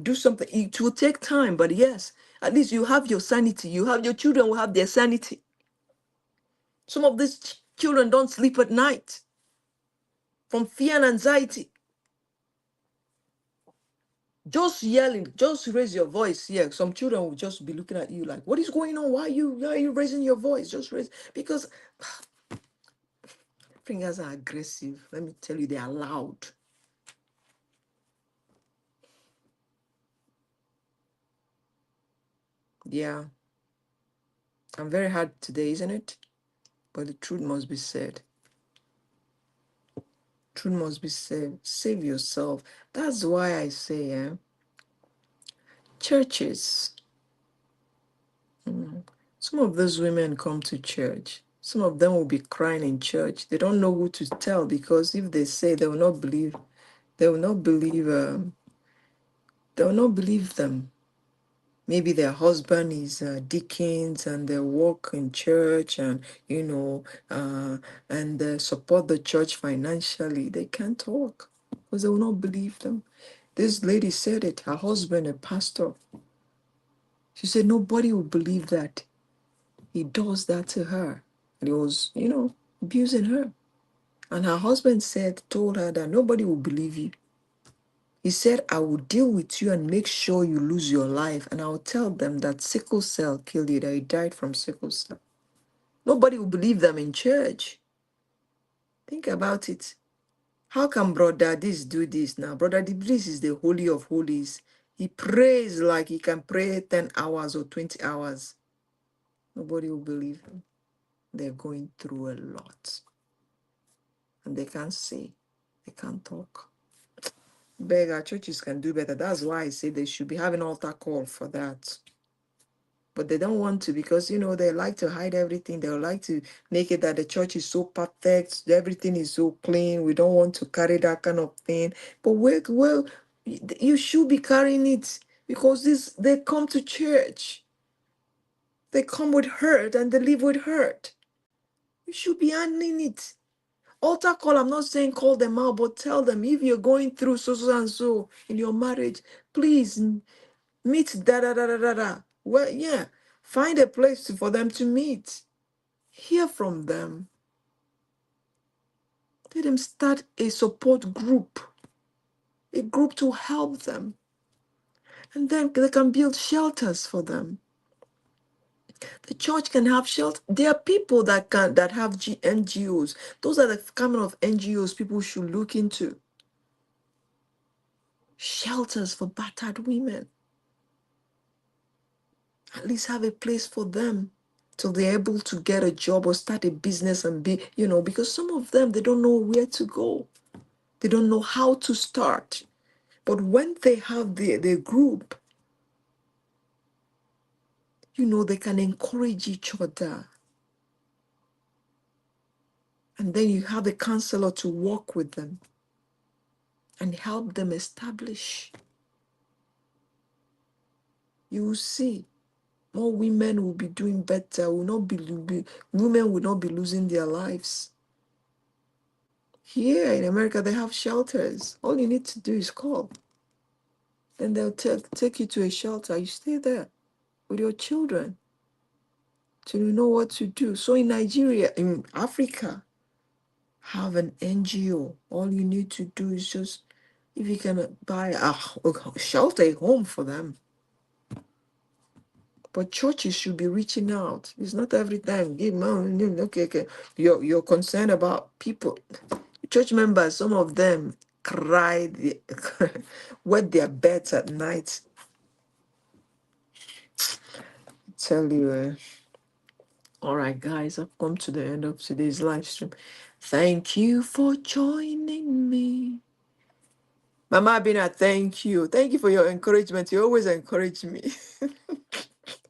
do something. It will take time, but yes, at least you have your sanity. Your children will have their sanity. Some of these children don't sleep at night from fear and anxiety. Just yelling, just raise your voice. Yeah, some children will just be looking at you like, what is going on? Why are you raising your voice? Just raise, because fingers are aggressive. Let me tell you, they are loud. Yeah, I'm very hard today, isn't it? But the truth must be said. Truth must be said. Save yourself. That's why I say, churches. Some of those women come to church. Some of them will be crying in church. They don't know who to tell, because if they say, they will not believe. They will not believe. They will not believe them. Maybe their husband is deacons and they work in church, and and they support the church financially. They can't talk because they will not believe them. This lady said it. Her husband, a pastor. She said nobody will believe that he does that to her. And he was, abusing her. And her husband told her that nobody will believe you. He said, I will deal with you and make sure you lose your life. And I'll tell them that sickle cell killed you, that you died from sickle cell. Nobody will believe them in church. Think about it. How can Brother this do this now? Brother this is the Holy of Holies. He prays like he can pray 10 hours or 20 hours. Nobody will believe him. They're going through a lot. And they can't say, they can't talk. Beg, our churches can do better. That's why I say they should be having altar call for that. But they don't want to, because they like to hide everything. They like to make it that the church is so perfect, everything is so clean. We don't want to carry that kind of thing. But well, you should be carrying it, because they come to church. They come with hurt and they leave with hurt. You should be handling it. Altar call, I'm not saying call them out, but tell them, if you're going through so and so in your marriage, please meet da da da da da da. Well, yeah, find a place for them to meet. Hear from them. Let them start a support group, a group to help them. And then they can build shelters for them. The church can have shelter. There are people that have NGOs. Those are the kind of NGOs people should look into. Shelters for battered women. At least have a place for them till they're able to get a job or start a business and be, because some of them, they don't know where to go. They don't know how to start. But when they have their group, they can encourage each other. And then you have a counselor to work with them and help them establish. You will see more women will be doing better, women will not be losing their lives. Here in America, they have shelters. All you need to do is call. Then they'll take you to a shelter. You stay there with your children till you know what to do. So in Nigeria, in Africa, have an NGO. All you need to do is just, if you can buy a shelter, a home for them. But churches should be reaching out. It's not every time. Give money. Okay. You're concerned about people. Church members, some of them cry, wet their beds at night. Tell you, all right, guys, I've come to the end of today's live stream. Thank you for joining me. Mama Abina, thank you. Thank you for your encouragement. You always encourage me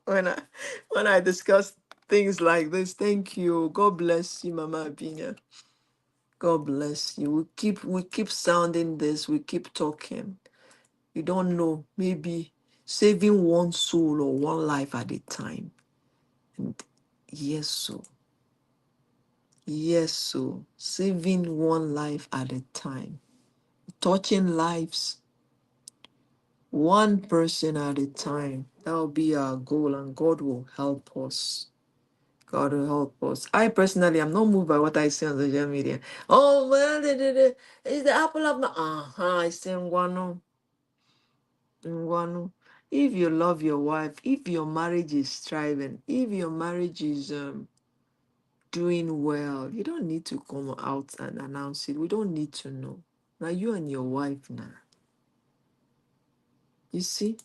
when I discuss things like this. Thank you. God bless you, Mama Abina. God bless you. We keep sounding this. We keep talking. You don't know, maybe saving one soul or one life at a time. And yes, so saving one life at a time, touching lives one person at a time. That will be our goal, and God will help us. God will help us. I personally am not moved by what I see on social media. Oh, well, it's the apple of my I say one. One, if you love your wife, if your marriage is thriving, if your marriage is doing well, you don't need to come out and announce it. We don't need to know. Now you and your wife now. You see?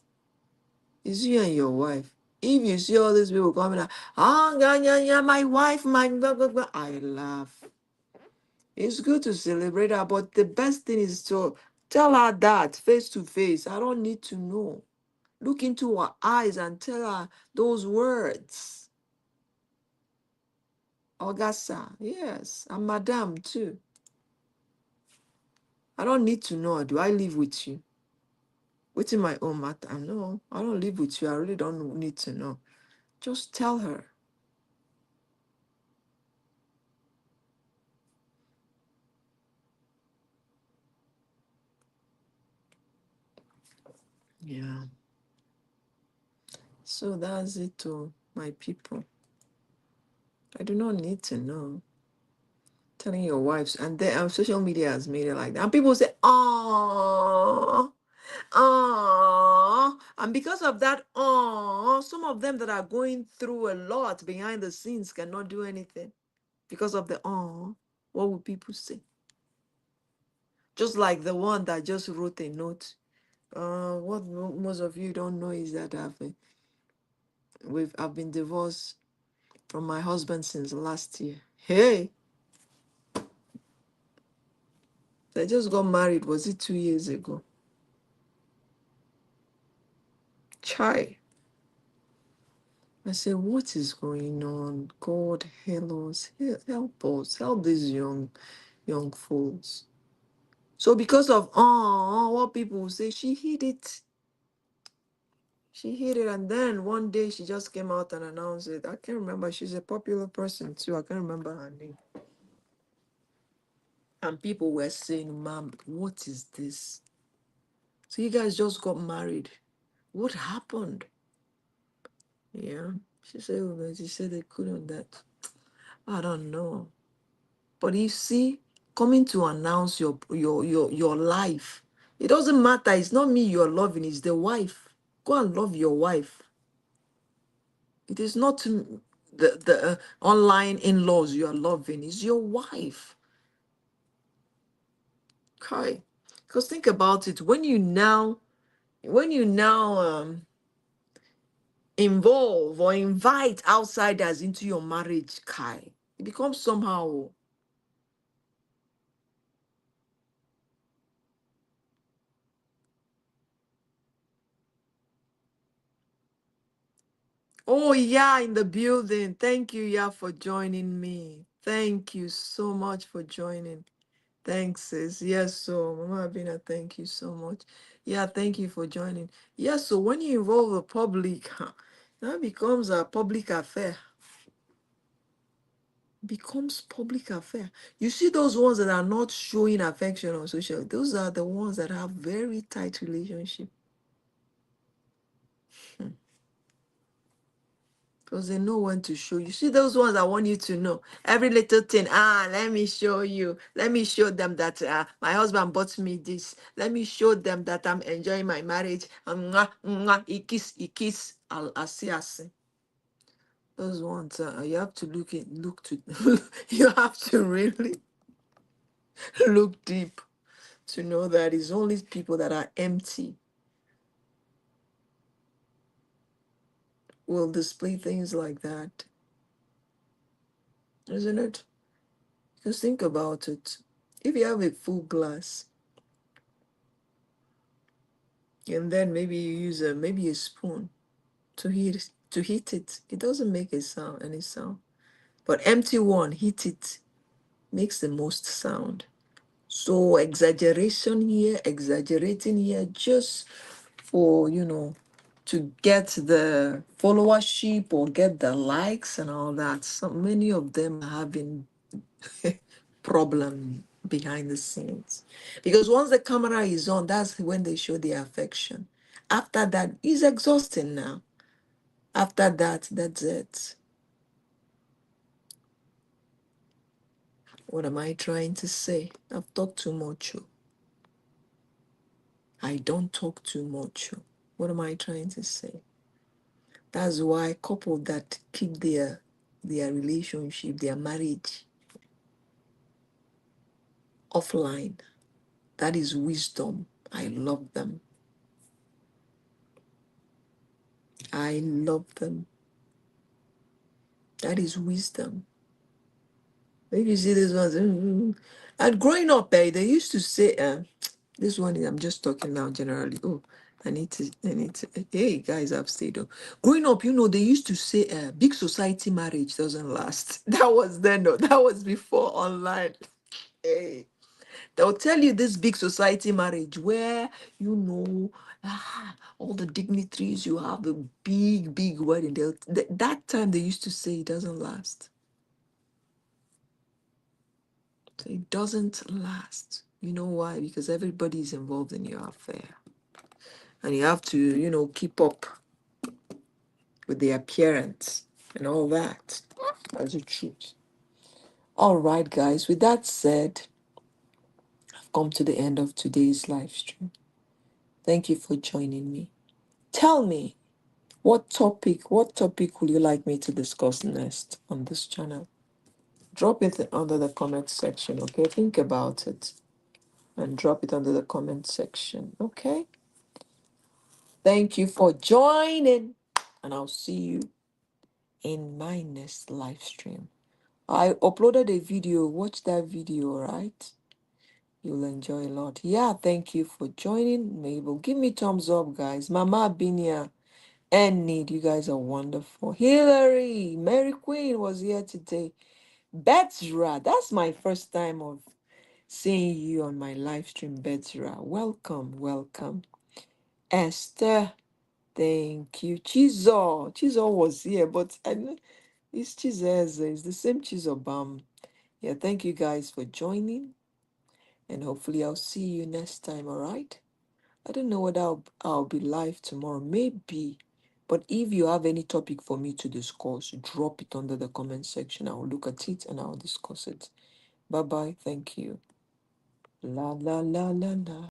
It's you and your wife. If you see all these people coming out, oh, yeah, yeah, yeah, my wife, my blah, blah, blah, I laugh. It's good to celebrate her, but the best thing is to tell her that face to face. I don't need to know. Look into her eyes and tell her those words. Augusta, yes, and Madam too. I don't need to know. Do I live with you? Within my own matter? No, I don't live with you. I really don't need to know. Just tell her. Yeah. So that's it, to my people. I do not need to know. Telling your wives, and then social media has made it like that. And people say, "Oh, oh," and because of that, "oh," some of them that are going through a lot behind the scenes cannot do anything because of the "oh." What would people say? Just like the one that just wrote a note. What most of you don't know is that I've been divorced from my husband since last year. Hey, they just got married. Was it 2 years ago? Chai. I said, what is going on? God, help us, help us, help these young folks. So because of what people will say, she hid it. She hid it, and then one day she just came out and announced it. I can't remember. She's a popular person too. I can't remember her name. And people were saying, "Ma'am, what is this? So you guys just got married. What happened?" Yeah. She said they couldn't that. I don't know. But you see, coming to announce your life, it doesn't matter. It's not me you're loving, it's the wife. Go and love your wife. It is not the online in-laws you are loving, it's your wife. Okay. Because think about it. When you now involve or invite outsiders into your marriage, Kai, it becomes somehow. Oh, yeah, in the building. Thank you, yeah, for joining me. Thank you so much for joining. Thanks, sis. Yes, so Mama Abina, thank you so much. Yeah, thank you for joining. Yes, so when you involve the public, that becomes a public affair. Becomes public affair. You see those ones that are not showing affection on social, those are the ones that have very tight relationship. Because they know when to show you. See those ones I want you to know. Every little thing. Let me show you. Let me show them that my husband bought me this. Let me show them that I'm enjoying my marriage. Mwah, mwah, he kiss. I'll see, I see. Those ones, you have to look to. You have to really look deep to know that it's only people that are empty will display things like that, isn't it? Just think about it. If you have a full glass, and then maybe you use maybe a spoon to heat it, it doesn't make any sound. But empty one, heat it, makes the most sound. So exaggerating here, just for to get the followership or get the likes and all that. So many of them are having problem behind the scenes, because once the camera is on, that's when they show their affection. After that, it's exhausting now. After that, that's it. What am I trying to say? I've talked too much. I don't talk too much. What am I trying to say? That's why couples that keep their relationship, their marriage offline, that is wisdom. I love them. I love them. That is wisdom. If you see this one, and growing up, they used to say, this one I'm just talking now generally. Oh, I need to. Hey, guys, I've stayed up. Growing up, they used to say, big society marriage doesn't last. That was then, no, that was before online. Hey, they'll tell you this big society marriage where, all the dignitaries, you have the big, big wedding. That time they used to say it doesn't last. So it doesn't last. You know why? Because everybody is involved in your affair. And you have to, keep up with the appearance and all that. That's the truth. All right, guys. With that said, I've come to the end of today's live stream. Thank you for joining me. Tell me, what topic would you like me to discuss next on this channel? Drop it under the comment section, okay? Think about it and drop it under the comment section, okay? Thank you for joining, and I'll see you in my next live stream. I uploaded a video. Watch that video, right? You'll enjoy a lot. Yeah, thank you for joining. Mabel, give me thumbs up, guys. Mama Binia and Need, you guys are wonderful. Hillary, Mary Queen was here today. Betzra, that's my first time of seeing you on my live stream, Betzra. Welcome, welcome. Esther, thank you. Chizo was here, but I know it's Chizeze. It's the same Chizobam. Yeah, thank you guys for joining, and hopefully I'll see you next time, all right? I don't know whether I'll be live tomorrow, maybe. But if you have any topic for me to discuss, drop it under the comment section. I'll look at it and I'll discuss it. Bye bye. Thank you. La la la la la.